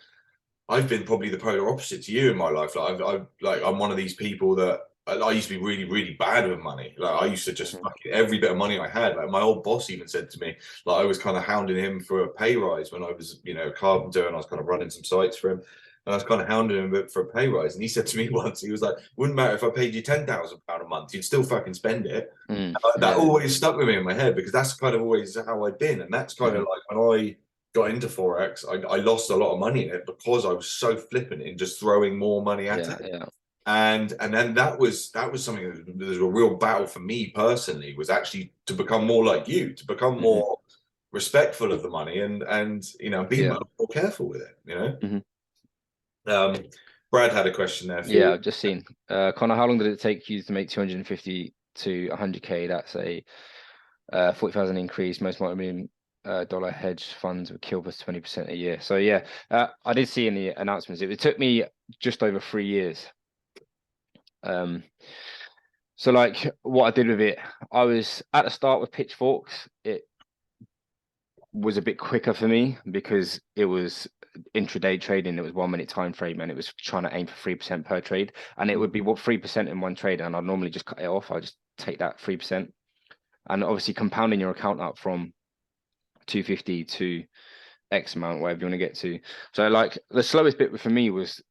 been probably the polar opposite to you in my life. I'm one of these people that I used to be really, really bad with money. Like I used to just Hmm. fucking every bit of money I had. Like my old boss even said to me, like I was kind of hounding him for a pay rise when I was, a carpenter and I was kind of running some sites for him. And I was kind of hounding him for a pay rise. And he said to me once, he was like, wouldn't matter if I paid you £10,000 a month, you'd still fucking spend it. Mm. That Yeah. always stuck with me in my head because that's kind of always how I've been. And that's kind of Hmm. like when I got into Forex, I lost a lot of money in it because I was so flippant in just throwing more money at Yeah. it. Yeah. And then that was something that was a real battle for me personally, was actually to become more like you, to become Hmm. more respectful of the money and be Yeah. more careful with it. Hmm. Brad had a question there for Yeah, you. I've just seen. Connor, how long did it take you to make 250 to 100K? That's a 40,000 increase. Most multi-million dollar hedge funds would kill us 20% a year. So yeah, I did see in the announcements it took me just over 3 years. Um, so like what I did with it, I was at the start with pitchforks. It was a bit quicker for me because it was intraday trading. It was 1 minute time frame, and it was trying to aim for 3% per trade. And it would be what 3% in one trade, and I'd normally just cut it off. I'd just take that 3%, and obviously compounding your account up from 250 to X amount, whatever you want to get to. So like the slowest bit for me was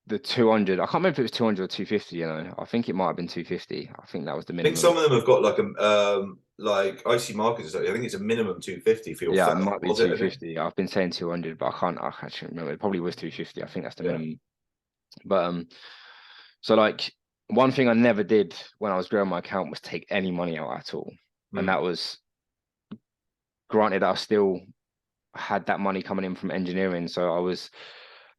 the 200. I can't remember if it was 200 or 250. I think it might have been 250. I think that was the I think minimum. some of them have got like like IC markets, I think it's a minimum 250 for your Yeah, it first might be deposit, I think. 250. I've been saying 200, but I can't actually remember. It probably was 250. I think that's the Yeah. minimum. But so like one thing I never did when I was growing my account was take any money out at all. And Mm. that was granted I still had that money coming in from engineering. So I was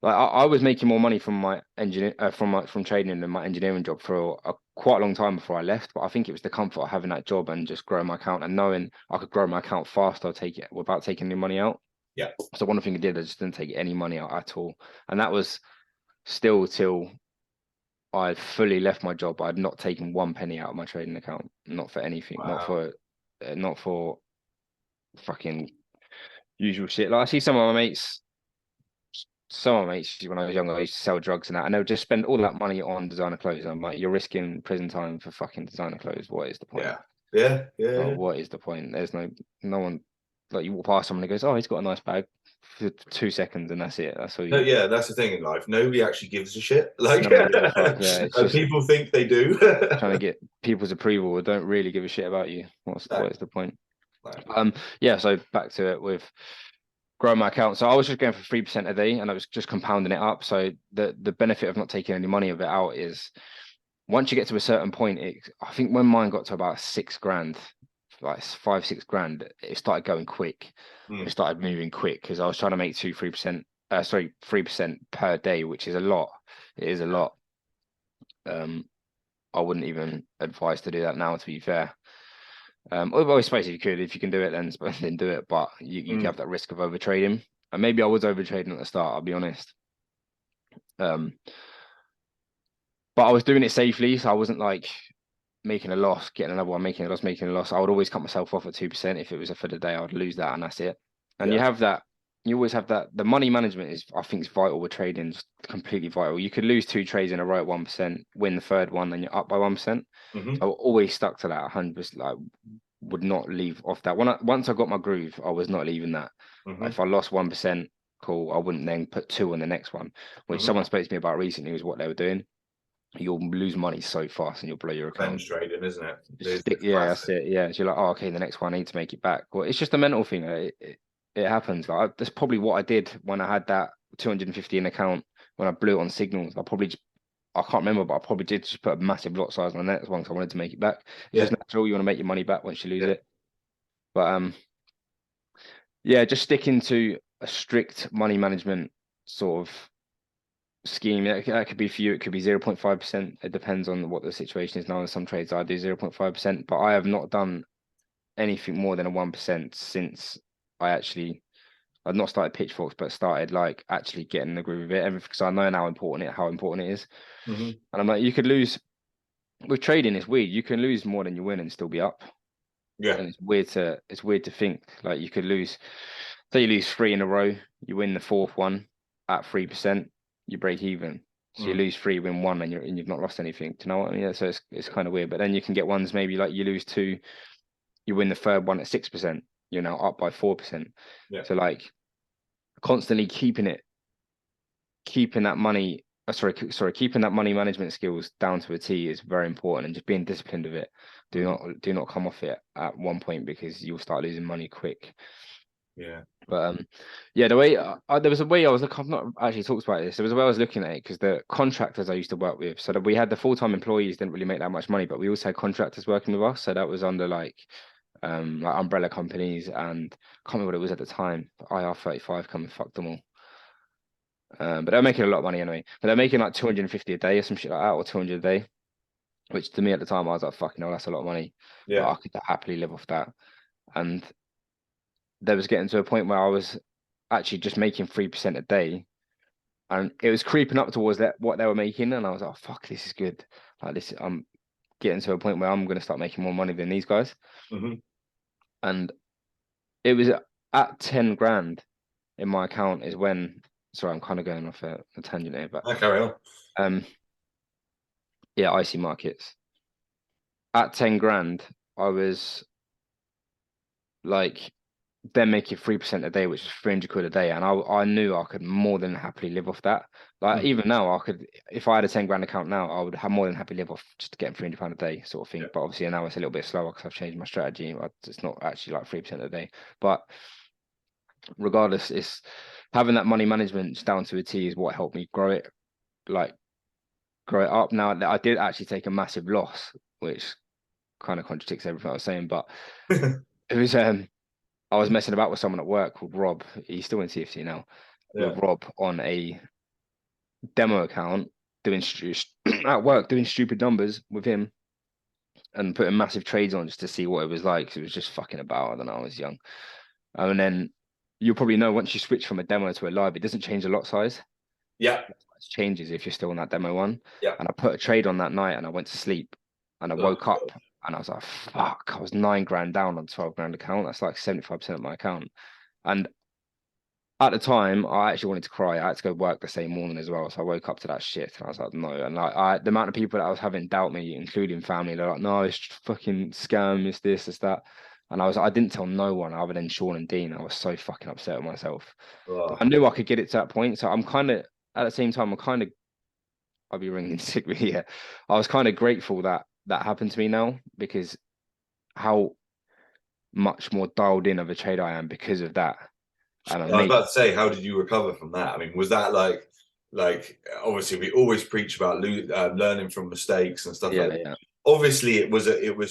like I was making more money from my engineer from trading than my engineering job for a quite a long time before I left. But I think it was the comfort of having that job and just growing my account and knowing I could grow my account faster, take it without taking any money out. Yeah. So one thing I did, I just didn't take any money out at all. And that was still till I fully left my job. I'd not taken one penny out of my trading account, not for anything, Wow. not for fucking usual shit. Like I see some of my mates, when I was younger, I used to sell drugs and that, and they would just spend all that money on designer clothes. And I'm like, you're risking prison time for fucking designer clothes. What is the point? Yeah. Yeah. Yeah. Like, Yeah. what is the point? There's no one like you walk past someone and goes, oh, he's got a nice bag for 2 seconds, and that's it. That's all No, you. yeah, that's the thing in life. Nobody actually gives a shit. Like, No one gives a fuck. Yeah, it's just people think they do. trying to get people's approval or don't really give a shit about you. No, What is the point? no. Yeah, so back to it with growing my account. So I was just going for 3% a day and I was just compounding it up. So the benefit of not taking any money of it out is once you get to a certain point, I think when mine got to about 6 grand, like 5, 6 grand, it started going quick. It Mm. started moving quick because I was trying to make 3%, 3% per day, which is a lot. It is a lot. Um, I wouldn't even advise to do that now, to be fair. Well, I suppose if you could, if you can do it, then do it. But you Mm. have that risk of overtrading. And maybe I was overtrading at the start, I'll be honest. Um, but I was doing it safely, so I wasn't like making a loss, getting another one, making a loss, making a loss. I would always cut myself off at 2%. If it was a for the day, I would lose that, and that's it. And Yeah. you always have that. The money management is, I think, is vital with trading, just completely vital. You could lose 2 trades in a row at 1%, win the third one, then you're up by 1%. Hmm. I always stuck to that 100%. Like, would not leave off that. Once I got my groove, I was not leaving that. Hmm. If I lost 1%, cool. I wouldn't then put two on the next one, which Hmm. someone spoke to me about recently was what they were doing. You'll lose money so fast and you'll blow your account. Revenge trading, isn't it? Just There's stick, the yeah, that's classic. it. Yeah, so you're like, oh, okay, the next one I need to make it back. Well, it's just a mental thing. It happens. Like that's probably what I did when I had that 250 in account when I blew it on signals. I can't remember, but I probably did just put a massive lot size on the next one because I wanted to make it back. It's Yeah. just natural. You want to make your money back once you lose Yeah. it. But yeah, just sticking to a strict money management sort of scheme. That could be for you. It could be 0.5%. It depends on what the situation is now. In some trades, I do 0.5%, but I have not done anything more than a 1% since I've not started pitchforks, but started like actually getting the groove of it. Everything because I know now how important it is. Hmm. And I'm like, you could lose with trading. It's weird. You can lose more than you win and still be up. Yeah. And it's weird to think like you could lose. Say you lose three in a row, you win the fourth one at 3%, you break even. So you Mm. lose three, win one, and you've not lost anything. Do you know what I mean? Yeah, so it's kind of weird. But then you can get ones maybe like you lose two, you win the third one at 6%, you're now up by 4%. Yeah. So like constantly keeping that money, keeping that money management skills down to a T is very important, and just being disciplined with it. Hmm. Do not come off it at one point because you'll start losing money quick. Yeah. But yeah, the way there was a way I was looking. I've not actually talked about this. There was a way I was looking at it because the contractors I used to work with, so that we had the full-time employees didn't really make that much money, but we also had contractors working with us. So that was under like umbrella companies, and I can't remember what it was at the time. But IR35 come and fuck them all. But they're making a lot of money anyway. But they're making like 250 a day or some shit like that, or 200 a day, which to me at the time I was like, fucking hell, that's a lot of money. But Yeah. I could happily live off that. And there was getting to a point where I was actually just making 3% a day, and it was creeping up towards that what they were making, and I was like, oh, fuck, this is good. Like this, I'm getting to a point where I'm gonna start making more money than these guys. Hmm. And it was at 10 grand in my account is when. Sorry, I'm kind of going off a tangent here, but I carry on. um, yeah, IC markets at 10 grand, I was like then make it 3% a day, which is 300 quid a day. And I knew I could more than happily live off that. Like Mm. even now, I could, if I had a 10 grand account now, I would have more than happy live off just getting £300 a day sort of thing. Yeah. But obviously now it's a little bit slower because I've changed my strategy. It's not actually like 3% a day. But regardless, it's having that money management down to a T is what helped me grow it, like grow it up. Now I did actually take a massive loss, which kind of contradicts everything I was saying, but it was I was messing about with someone at work called Rob. He's still in TFT now. Yeah. With Rob on a demo account, doing at work doing stupid numbers with him and putting massive trades on just to see what it was like. 'Cause it was just fucking about. I don't know. I was young, and then you'll probably know once you switch from a demo to a live, it doesn't change the lot size. Yeah. It changes if you're still on that demo one. Yeah. And I put a trade on that night, and I went to sleep, and I Oh, woke up, and I was like, "Fuck!" I was 9 grand down on 12 grand account. That's like 75% of my account, and at the time, I actually wanted to cry. I had to go work the same morning as well. So I woke up to that shit and I was like, no. And like the amount of people that I was having doubt me, including family, they're like, no, it's fucking scam, it's this, it's that. And I didn't tell no one other than Sean and Dean. I was so fucking upset with myself. But oh, I knew I could get it to that point. So I'm kind of, at the same time, I'll be ringing sick with here. I was kind of grateful that that happened to me now because how much more dialed in of a trader I am because of that. And I I was made, about to say, how did you recover from that? I mean, was that like obviously we always preach about learning from mistakes and stuff like yeah, that. yeah, Obviously, it was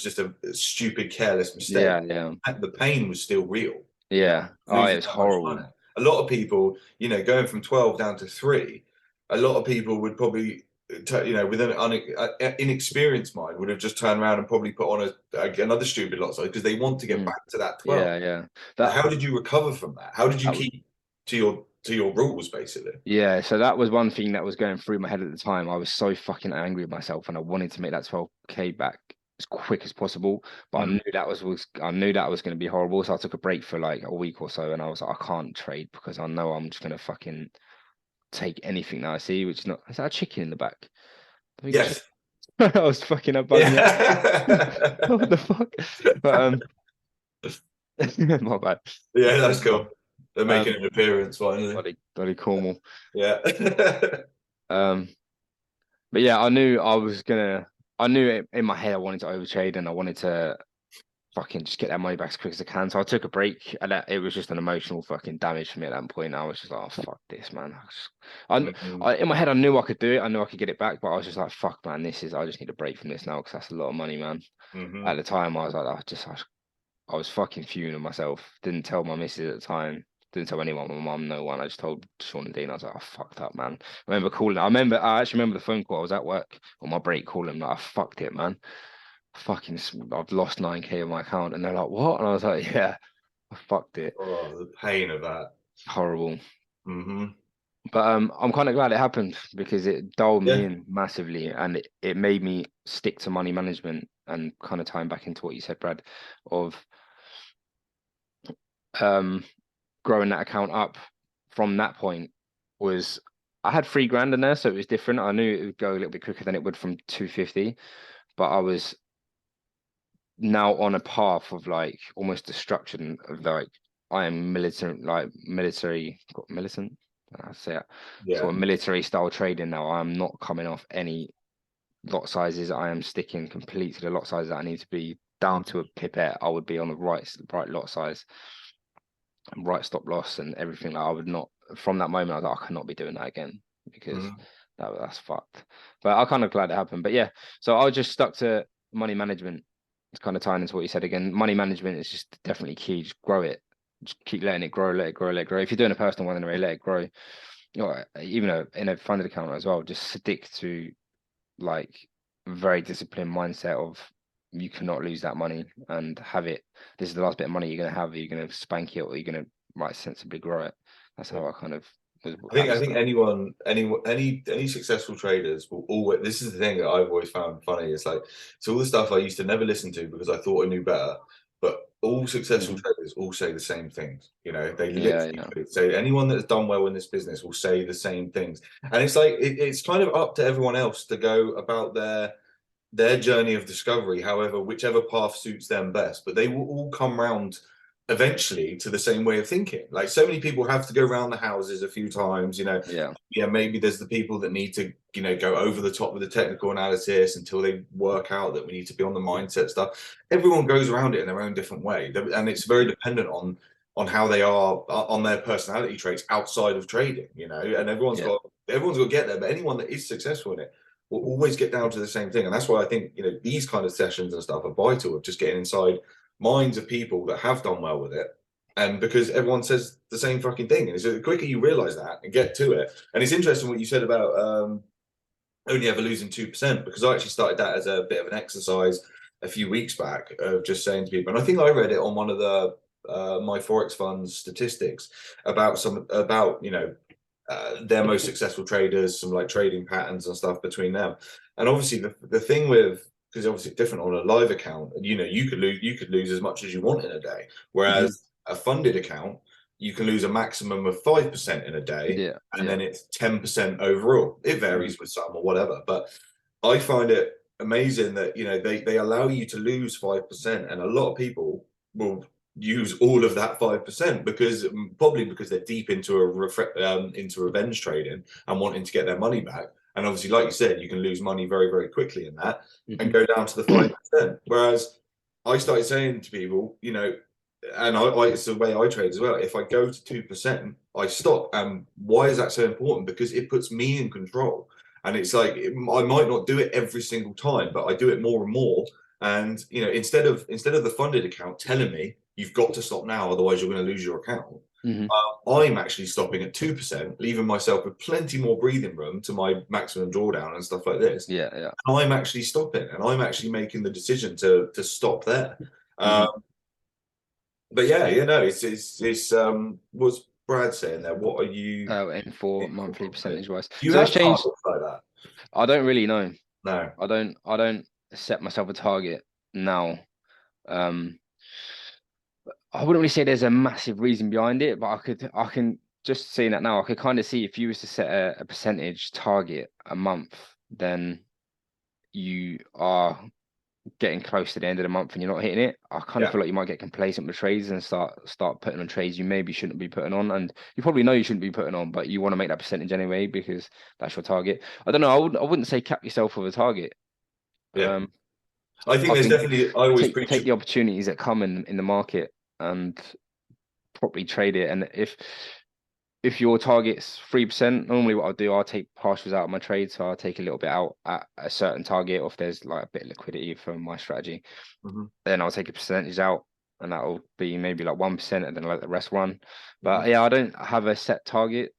just a stupid, careless mistake. yeah, yeah. The pain was still real. You know, Yeah. Oh, it losing was that much horrible. money. A lot of people, going from 12 down to 3, a lot of people would probably, with an inexperienced mind, would have just turned around and probably put on another stupid lot size because they want to get Mm. back to that 12. Yeah, yeah. So That how did you recover from that? How did you that was keep to your rules, basically? yeah, so that was one thing that was going through my head at the time. I was so fucking angry with myself and I wanted to make that 12K back as quick as possible. But I Mm, knew I knew that was going to be horrible. So I took a break for like a week or so and I was like, I can't trade because I know I'm just gonna fucking take anything that I see, which is not is that a chicken in the back? Have we got chicken? yes. I was fucking that bugged me out. Yeah. What the fuck? But my bad. Yeah, Fucking that's hell. cool. They're making Um an appearance finally. bloody Cornwall. Yeah. Um, but yeah, I knew I was gonna. I knew it, in my head I wanted to overtrade and I wanted to fucking just get that money back as quick as I can. So I took a break, and it was just an emotional fucking damage for me at that point. I was just like, oh fuck this, man. Mhm, In my head I knew I could do it. I knew I could get it back, but I was just like, fuck, man. I just need a break from this now because that's a lot of money, man. At mhm. the time, I was like, I was fucking fuming with myself. Didn't tell my missus at the time. Didn't tell anyone, my mum, no one. I just told Sean and Dean. I was like, I fucked up, man. I actually remember the phone call. I was at work on my break calling, like, I fucked it, man. I've lost 9K on my account. And they're like, what? And I was like, yeah, I fucked it. Oh, the pain of that. Horrible. Hmm. But I'm kind of glad it happened because it dulled me Yeah. in massively and it made me stick to money management and kind of tying back into what you said, Brad, of um growing that account up from that point was I had 3 grand in there, so it was different. I knew it would go a little bit quicker than it would from 250, but I was now on a path of like almost destruction of like I am militant. I say it Yeah. sort of military style trading now. I'm not coming off any lot sizes. I am sticking complete to the lot sizes that I need to be down to a pipette. I would be on the right lot size, right stop loss and everything. Like I would not from that moment I was like, I cannot be doing that again because Mhm. that's fucked. But I'm kind of glad it happened. But yeah, so I just stuck to money management. It's kind of tying into what you said again. Money management is just definitely key. Just grow it. Just keep letting it grow, let it grow, let it grow. If you're doing a personal one anyway, let it grow. Even in a funded account as well, just stick to like very disciplined mindset of you cannot lose that money and have it. This is the last bit of money you're gonna have. Are you gonna spank it or are you gonna right sensibly grow it? That's how I kind of was at the I think start. any successful traders will always. This is the thing that I've always found funny. It's like it's all the stuff I used to never listen to because I thought I knew better. But all successful Mhm. traders all say the same things. They Yeah, literally yeah, say anyone that's done well in this business will say the same things. And it's like it's kind of up to everyone else to go about their journey of discovery, however, whichever path suits them best. But they will all come round eventually to the same way of thinking. Like so many people have to go around the houses a few times, Yeah. maybe there's the people that need to, go over the top with the technical analysis until they work out that we need to be on the mindset stuff. Everyone goes around it in their own different way. And it's very dependent on how they are on their personality traits outside of trading, and everyone's Yeah. got to get there. But anyone that is successful in it will always get down to the same thing. And that's why I think, these kind of sessions and stuff are vital of just getting inside minds of people that have done well with it. And because everyone says the same fucking thing. And so the quicker you realize that and get to it. And it's interesting what you said about only ever losing 2%, because I actually started that as a bit of an exercise a few weeks back of just saying to people, and I think I read it on one of the my Forex funds statistics about their most successful traders, some like trading patterns and stuff between them. And obviously the thing with, because obviously it's different on a live account, you could lose as much as you want in a day, whereas a funded account, you can lose a maximum of 5% in a day, Yeah. and then it's 10% overall. It varies with some or whatever, but I find it amazing that they allow you to lose 5%, and a lot of people will use all of that 5% because probably because they're deep into into revenge trading and wanting to get their money back. And obviously, like you said, you can lose money very, very quickly in that and go down to the 5%. Whereas I started saying to people, and it's the way I trade as well. If I go to 2%, I stop. And why is that so important? Because it puts me in control. And it's like I might not do it every single time, but I do it more and more. And instead of the funded account telling me you've got to stop now, otherwise you're going to lose your account, I'm actually stopping at 2%, leaving myself with plenty more breathing room to my maximum drawdown and stuff like this. Yeah. Yeah. I'm actually stopping, and I'm actually making the decision to stop there. But yeah, it's what's Brad saying there? What are you In for monthly percentage wise? Do you So have it's changed. targets like that? I don't really know. No. I don't set myself a target now. I wouldn't really say there's a massive reason behind it, but I can just seeing that now, I could kind of see if you was to set a percentage target a month, then you are getting close to the end of the month and you're not hitting it. I kind of feel like you might get complacent with trades and start putting on trades you maybe shouldn't be putting on, and you probably know you shouldn't be putting on, but you want to make that percentage anyway because that's your target. I don't know. I wouldn't say cap yourself with a target. Yeah. I think I there's think definitely, I always preach take the opportunities that come in the market and properly trade it. And if your target's 3%, normally what I'll do, I'll take partials out of my trade. So I'll take a little bit out at a certain target, or if there's like a bit of liquidity from my strategy, then I'll take a percentage out, and that'll be maybe like 1%, and then let the rest run. But yeah, I don't have a set target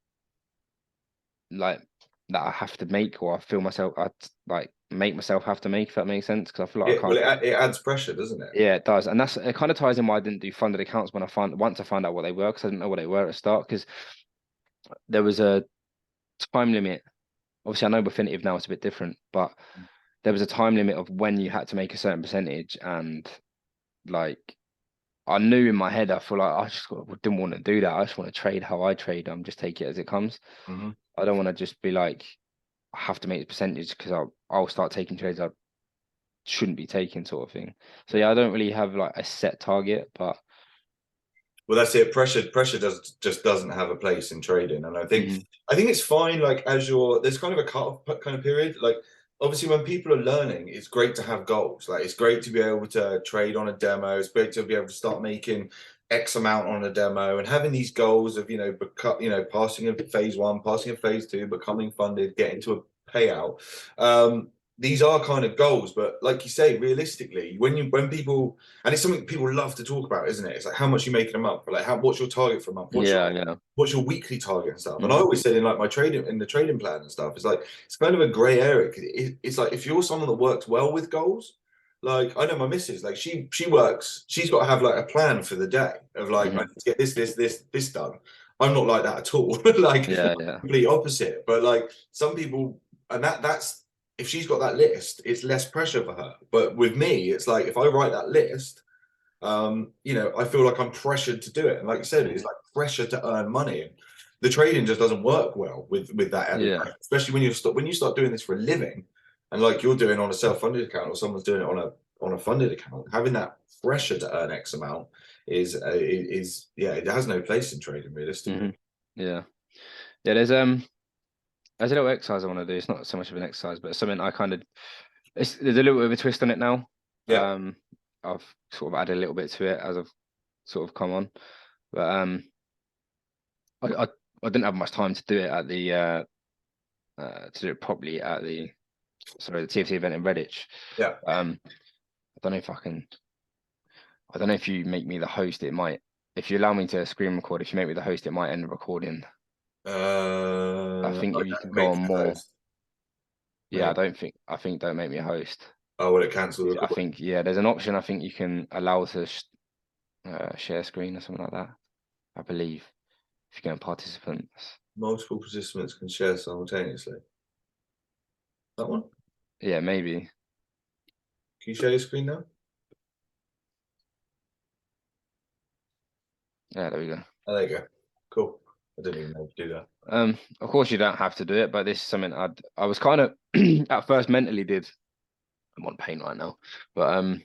like that I have to make, or I feel myself I like make myself have to make, if that makes sense, because I feel like I can't. Well, it adds pressure, doesn't it? Yeah, it does, and it kind of ties in why I didn't do funded accounts once I found out what they were, because I didn't know what they were at the start, because there was a time limit. Obviously, I know Definitive now it's a bit different, but there was a time limit of when you had to make a certain percentage, and like I knew in my head, I feel like I just didn't want to do that. I just want to trade how I trade. Just take it as it comes. I don't want to just be like I have to make the percentage because I'll start taking trades I shouldn't be taking, sort of thing. So yeah, I don't really have like a set target, but well, that's it. Pressure just doesn't have a place in trading, and I think it's fine. Like there's kind of a cut-off kind of period. Like obviously, when people are learning, it's great to have goals. Like it's great to be able to trade on a demo. It's great to be able to start making X amount on a demo and having these goals of passing in phase one, passing in phase two, becoming funded, getting to a payout. These are kind of goals, but like you say, realistically, when people, and it's something people love to talk about, isn't it? It's like how much you make in a month, or like what's your target for a month? What's your weekly target and stuff? And I always said in like my trading plan and stuff, it's like it's kind of a grey area. It's like if you're someone that works well with goals, like I know my missus, like she's got to have like a plan for the day of like I need to get this done. I'm not like that at all. Like complete opposite. But like some people, and that's if she's got that list, it's less pressure for her. But with me, it's like if I write that list, I feel like I'm pressured to do it. And like you said, it's like pressure to earn money. And the trading just doesn't work well with that added pressure, especially when you start doing this for a living, and like you're doing on a self-funded account or someone's doing it on a funded account, having that pressure to earn X amount is yeah, it has no place in trading realistically. Yeah. There's a little exercise I want to do. It's not so much of an exercise, but something I kind of there's a little bit of a twist on it now. Yeah. I've sort of added a little bit to it as I've sort of come on, but I didn't have much time to do it at the to do it properly at the TFT event in Redditch. Yeah. I don't know if I can. I don't know if you make me the host, it might. If you allow me to screen record, if you make me the host, it might end the recording. I think if you could go on more. Yeah, I think don't make me a host. Oh, will it cancel the I think there's an option. I think you can allow to share screen or something like that. I believe if you go in participants. Multiple participants can share simultaneously. That one? Yeah, maybe. Can you share your screen now? Yeah, there we go. Oh, there you go. Cool. I didn't even know to do that. Of course you don't have to do it, but this is something I was kind of at first mentally did. I'm on pain right now, but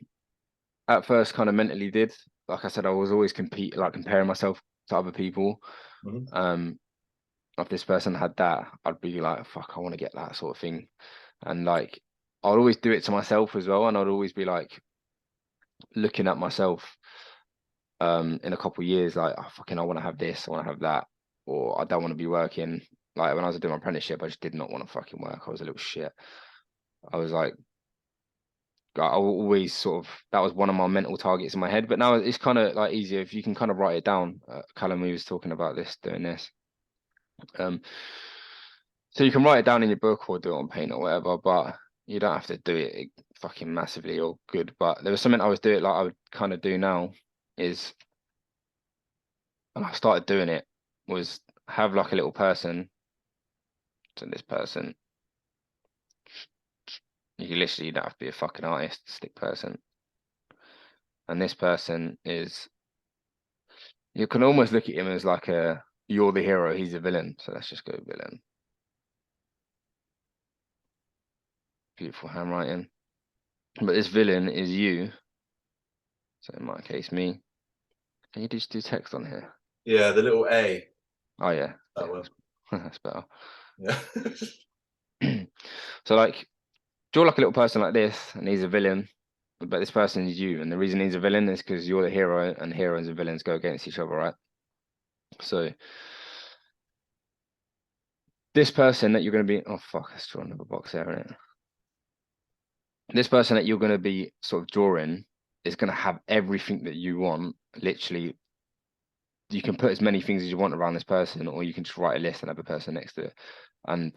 at first kind of mentally did. Like I said, I was always comparing myself to other people. If this person had that, I'd be like, fuck, I want to get that sort of thing. And like I'd always do it to myself as well, and I'd always be like looking at myself in a couple of years, like, oh, fucking, I want to have this, I want to have that, or I don't want to be working. Like when I was doing my apprenticeship, I just did not want to fucking work. I was a little shit. I was like, I always sort of, that was one of my mental targets in my head. But now it's kind of like easier if you can kind of write it down. Callum, we was talking about this, doing this. So you can write it down in your book or do it on paint or whatever, but you don't have to do it fucking massively or good. But there was something I was doing, like I would kind of do now is, and I started doing it, was have like a little person. So this person, you don't have to be a fucking artist, stick person. And this person is, you can almost look at him as like you're the hero, he's a villain. So let's just go villain. Beautiful handwriting. But this villain is you. So in my case, me. Can you just do text on here? Yeah, the little A. Oh yeah. That one. That's better. Yeah. So like, draw like a little person like this, and he's a villain. But this person is you, and the reason he's a villain is because you're the hero, and heroes and villains go against each other, right? So this person that you're going to be, oh fuck, let's draw another box there, isn't it? This person that you're going to be sort of drawing is going to have everything that you want. Literally, you can put as many things as you want around this person, or you can just write a list and have a person next to it. And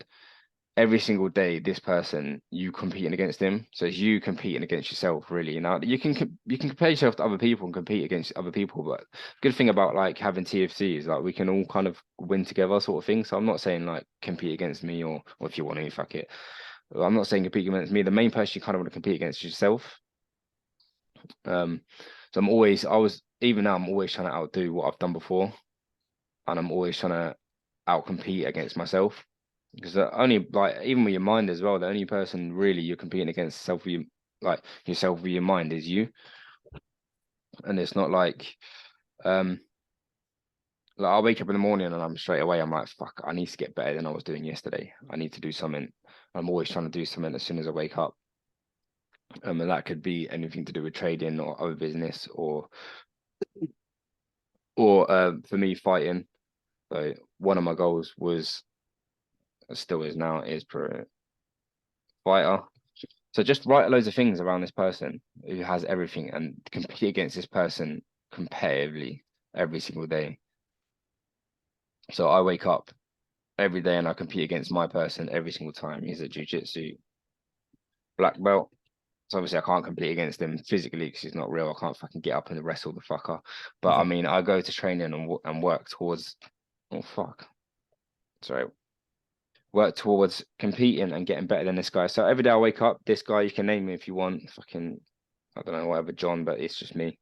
every single day, this person, you competing against him. So it's you competing against yourself, really. Now you can compare yourself to other people and compete against other people. But the good thing about like having TFC is like we can all kind of win together, sort of thing. So I'm not saying like compete against me, or if you want to, fuck it. I'm not saying compete against me. The main person you kind of want to compete against is yourself. So even now I'm always trying to outdo what I've done before, and I'm always trying to outcompete against myself. Because only like even with your mind as well, the only person really you're competing against yourself with your mind is you. And it's not like I wake up in the morning and I'm like, fuck, I need to get better than I was doing yesterday. I need to do something. I'm always trying to do something as soon as I wake up. And that could be anything to do with trading or other business or for me fighting. So one of my goals was, still is now, is pro fighter. So just write loads of things around this person who has everything and compete against this person competitively every single day. So I wake up every day and I compete against my person every single time. He's a jiu-jitsu black belt. So obviously I can't compete against him physically because he's not real. I can't fucking get up and wrestle the fucker. But I mean, I go to training and work towards, oh fuck, sorry, work towards competing and getting better than this guy. So every day I wake up, this guy, you can name me if you want, fucking, I don't know, whatever, John, but it's just me.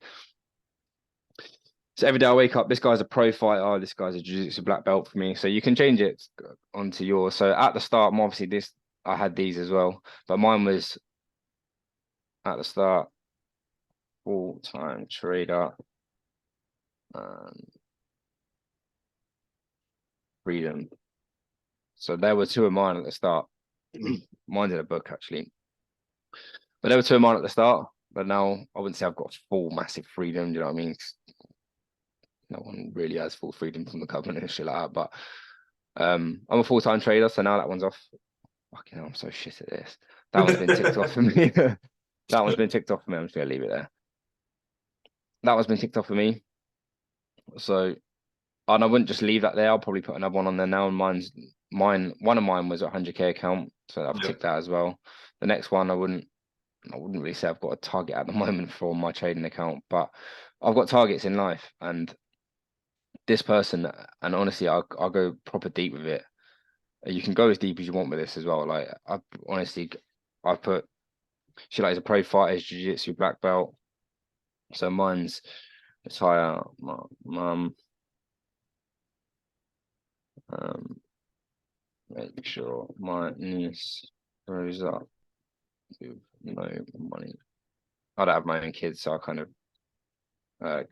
So every day I wake up, this guy's a pro fighter, this guy's a jiu-jitsu black belt for me. So you can change it onto yours. So at the start, obviously I had these as well, but mine was at the start, full-time trader. Freedom. So there were two of mine at the start. Mine's in a book actually, but there were two of mine at the start. But now I wouldn't say I've got full massive freedom. Do you know what I mean? No one really has full freedom from the government and shit like that. But I'm a full-time trader, so now that one's off. Fucking hell, I'm so shit at this. That one's been ticked off for me. That one's been ticked off for me. I'm just gonna leave it there. That one's been ticked off for me. So, and I wouldn't just leave that there. I'll probably put another one on there now. And one of mine was a 100k account, so I've ticked that as well. The next one, I wouldn't really say I've got a target at the moment for my trading account, but I've got targets in life. And this person, and honestly, I'll go proper deep with it. You can go as deep as you want with this as well. Like I put she like is a pro fighter, jiu-jitsu black belt. So mine's it's higher. My mum. Make sure my niece grows up with no money. I don't have my own kids, so I kind of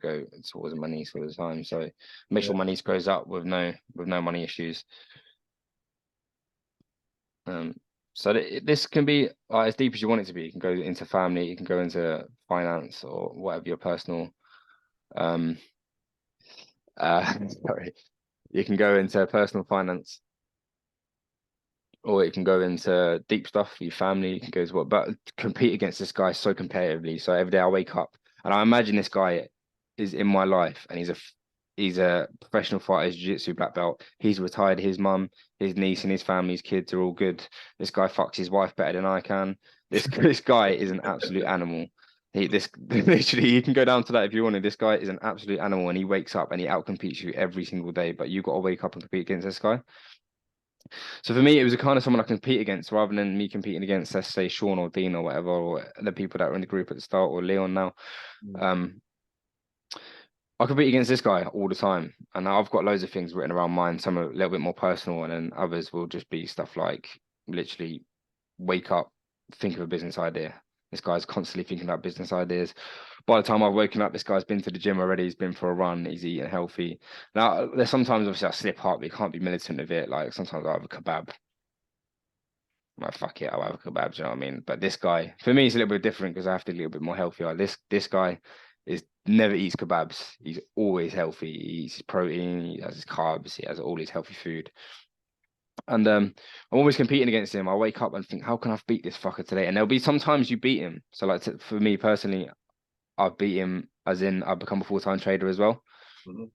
go towards my niece all the time. So make sure my niece grows up with no money issues. So this can be as deep as you want it to be. You can go into family, you can go into finance or whatever your personal sorry. You can go into personal finance, or it can go into deep stuff for your family. You can go to what, but compete against this guy so competitively. So every day I wake up and I imagine this guy is in my life, and he's a professional fighter, jiu-jitsu black belt. He's retired. His mum, his niece, and his family's kids are all good. This guy fucks his wife better than I can. This guy is an absolute animal. Literally, you can go down to that if you wanted. This guy is an absolute animal, and he wakes up and he outcompetes you every single day. But you got to wake up and compete against this guy. So for me, it was a kind of someone I compete against rather than me competing against, let's say, Sean or Dean or whatever, or the people that were in the group at the start, or Leon now. I compete against this guy all the time, and I've got loads of things written around mine. Some are a little bit more personal, and then others will just be stuff like literally wake up, think of a business idea. This guy's constantly thinking about business ideas. By the time I've woken up, this guy's been to the gym already. He's been for a run. He's eating healthy. Now, there's sometimes obviously I slip up. You can't be militant of it. Like sometimes I have a kebab. Like fuck it, I'll have a kebab. Do you know what I mean? But this guy, for me, it's a little bit different because I have to be a little bit more healthier. This guy is never eats kebabs. He's always healthy. He eats his protein. He has his carbs. He has all his healthy food. And I'm always competing against him. I wake up and think, how can I beat this fucker today? And there'll be sometimes you beat him. So like for me personally, I've beat him as in I've become a full-time trader as well. And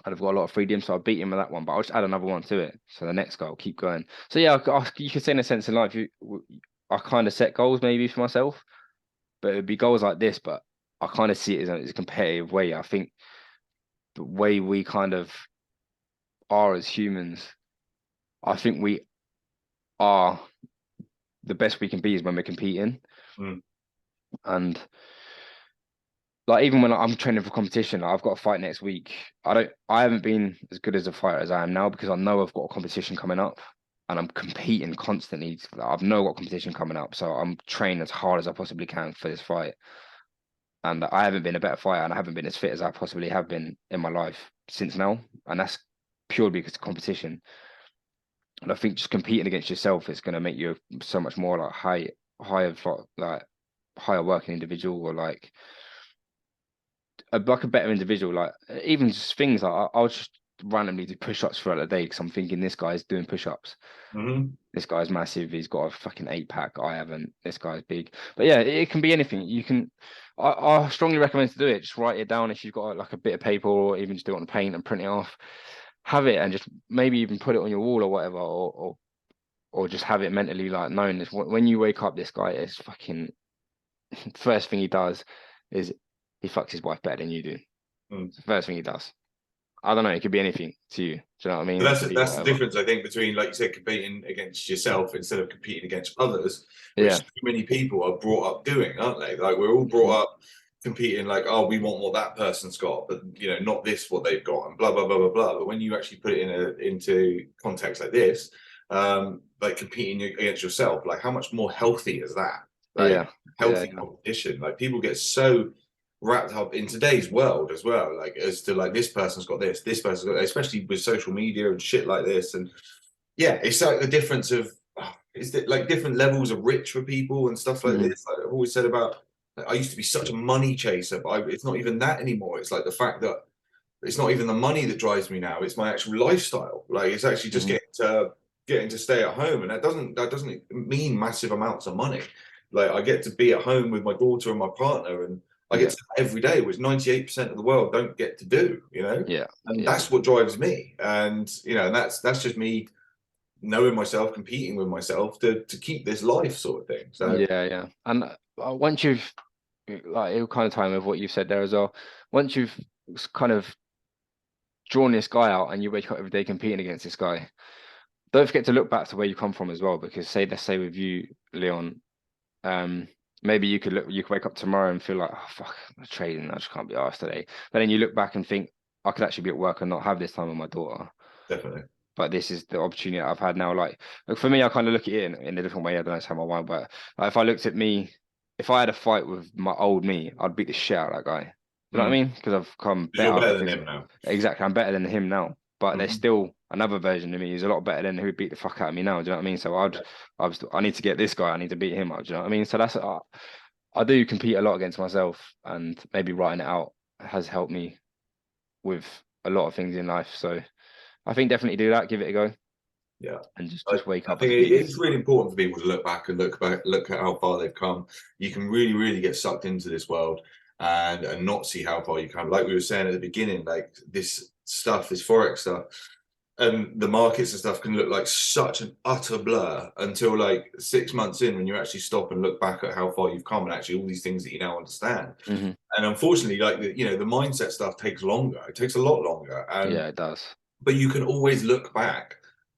I've got a lot of freedom, so I beat him with that one. But I'll just add another one to it. So the next guy will keep going. So yeah, you could say in a sense in life, I kind of set goals maybe for myself, but it'd be goals like this. But I kind of see it as a competitive way. I think the way we kind of are as humans, I think we are the best we can be is when we're competing. And like even when I'm training for competition, like, I've got a fight next week. I haven't been as good as a fighter as I am now because I know I've got a competition coming up and I'm competing constantly. I've know what competition coming up, so I'm training as hard as I possibly can for this fight. And I haven't been a better fighter and I haven't been as fit as I possibly have been in my life since now. And that's purely because of competition. And I think just competing against yourself is going to make you so much more like higher working individual, or like a better individual. Like even just things like I'll just randomly do push-ups throughout the day because I'm thinking this guy's doing push-ups. This guy's massive. He's got a fucking 8-pack. I haven't. This guy's big. But yeah, it can be anything. You can. I strongly recommend to do it. Just write it down if you've got like a bit of paper, or even just do it on paint and print it off. Have it and just maybe even put it on your wall or whatever, or just have it mentally like known. This when you wake up, this guy is fucking. First thing he does is he fucks his wife better than you do. It's the first thing he does. I don't know. It could be anything to you. Do you know what I mean? So that's the difference, I think, between, like you said, competing against yourself instead of competing against others, which so many people are brought up doing, aren't they? Like we're all brought up competing, like, oh, we want what that person's got, but not this what they've got, and blah blah blah blah blah. But when you actually put it into context like this, like competing against yourself, like how much more healthy is that? Like healthy competition. Like people get so wrapped up in today's world as well, like as to like this person's got this person's got that, especially with social media and shit like this. And yeah, it's like the difference of is it like different levels of rich for people and stuff like this. Like I've always said about, like, I used to be such a money chaser, but it's not even that anymore. It's like the fact that it's not even the money that drives me now. It's my actual lifestyle. Like it's actually just getting to stay at home, and that doesn't mean massive amounts of money. Like I get to be at home with my daughter and my partner, and I get to every day, which 98% of the world don't get to do. You know, and that's what drives me. And you know, and that's just me knowing myself, competing with myself to keep this life sort of thing. So yeah. And once you've like, it'll kind of time with what you've said there as well. Once you've kind of drawn this guy out and you wake up every day competing against this guy, don't forget to look back to where you come from as well. Because let's say with you, Leon, maybe you could wake up tomorrow and feel like, oh fuck, I'm trading, I just can't be arsed today. But then you look back and think, I could actually be at work and not have this time with my daughter. Definitely. But this is the opportunity I've had now. Like for me, I kind of look at it in a different way. I don't know how my mind, but like, if I looked at me, if I had a fight with my old me, I'd beat the shit out of that guy. You know what I mean? Because I've come better. You're better than him now. Exactly, I'm better than him now. But there's still another version of me who's a lot better than who beat the fuck out of me now. Do you know what I mean? So I need to get this guy. I need to beat him up. Do you know what I mean? So that's I do compete a lot against myself, and maybe writing it out has helped me with a lot of things in life. So I think definitely do that. Give it a go. Yeah, and just wake up. I think it's really important for people to look back and look at how far they've come. You can really get sucked into this world and not see how far you come. Like we were saying at the beginning, like this stuff, this forex stuff, and the markets and stuff can look like such an utter blur until like 6 months in, when you actually stop and look back at how far you've come and actually all these things that you now understand. And unfortunately, like the mindset stuff takes longer. It takes a lot longer. And yeah, it does. But you can always look back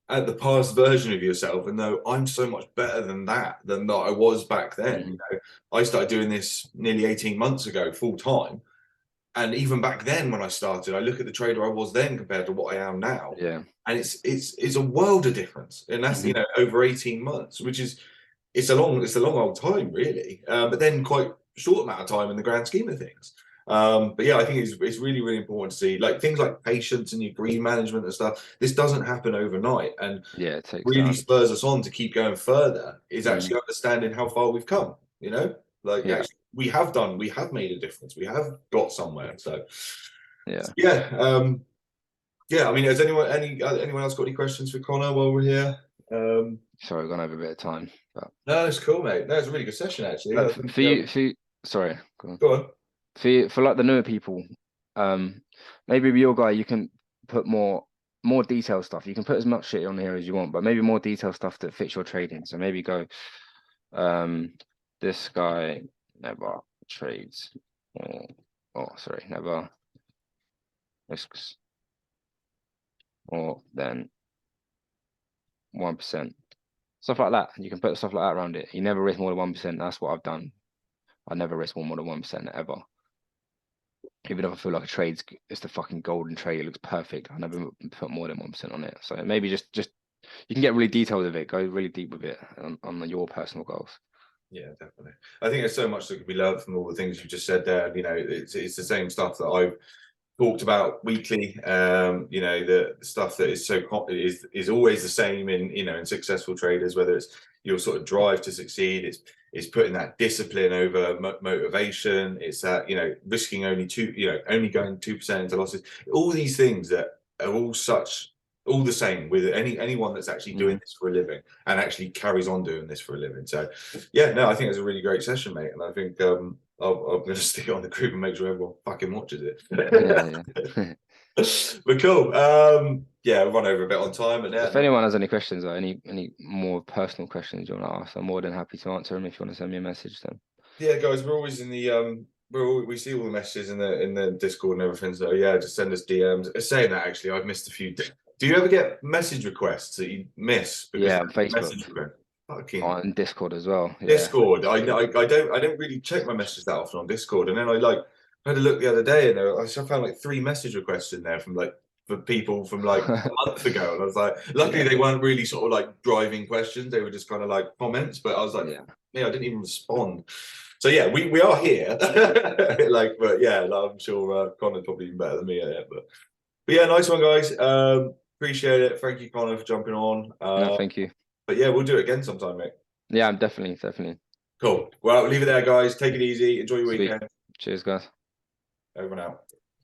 at the past version of yourself and know, I'm so much better than that I was back then. You know, I started doing this nearly 18 months ago, full time. And even back then when I started, I look at the trader I was then compared to what I am now. Yeah. And it's a world of difference. And that's, you know, over 18 months, which is, it's a long old time really. But then quite short amount of time in the grand scheme of things. But yeah, I think it's really important to see like things like patience and your greed management and stuff. This doesn't happen overnight, and yeah, it takes really time. spurs us on to keep going further. Is actually understanding how far we've come. You know, like actually we have made a difference. We have got somewhere. So yeah. I mean, has anyone else got any questions for Conor while we're here? Sorry, we've gone over a bit of time, but no, it's cool, mate. No, it's a really good session actually. For you, sorry, go on. For like the newer people, maybe with your guy, you can put more detailed stuff. You can put as much shit on here as you want, but maybe more detailed stuff that fits your trading. So maybe go, this guy never trades, never risks more than 1%. Stuff like that. You can put stuff like that around it. You never risk more than 1%. That's what I've done. I never risk more than 1% ever. Even if I feel like a trade's it's the fucking golden trade, it looks perfect, I never put more than 1% on it. So maybe just you can get really detailed with it, go really deep with it on your personal goals. Yeah, definitely. I think there's so much that could be learned from all the things you just said there. You know, it's the same stuff that I've talked about weekly. You know, the stuff that is is always the same in successful traders, whether it's your sort of drive to succeed, it's putting that discipline over motivation. It's that, risking only going 2% into losses. All these things that are all the same with anyone that's actually doing this for a living and actually carries on doing this for a living. So yeah, no, I think it's a really great session, mate. And I think I'm going to stick it on the group and make sure everyone fucking watches it. Yeah. But cool. Yeah, run over a bit on time. But if anyone has any questions or any more personal questions you want to ask, I'm more than happy to answer them. If you want to send me a message, then yeah, guys, we're always in the we see all the messages in the Discord and everything. So yeah, just send us DMs. Saying that, actually, I've missed a few. Do you ever get message requests that you miss? Yeah, on Facebook. On Discord as well. Yeah. Discord. I don't really check my messages that often on Discord, and then I had a look the other day, and I found like 3 message requests in there from for people from like a month ago, and I was like, luckily they weren't really sort of like driving questions; they were just kind of like comments. But I was like, yeah, I didn't even respond. So yeah, we are here. Like, but yeah, I'm sure Conor's probably even better than me at it. But yeah, nice one, guys. Appreciate it. Thank you, Conor, for jumping on. No, thank you. But yeah, we'll do it again sometime, mate. Yeah, definitely. Cool. Well, leave it there, guys. Take it easy. Enjoy your Sweet. weekend. Cheers, guys. Over and out.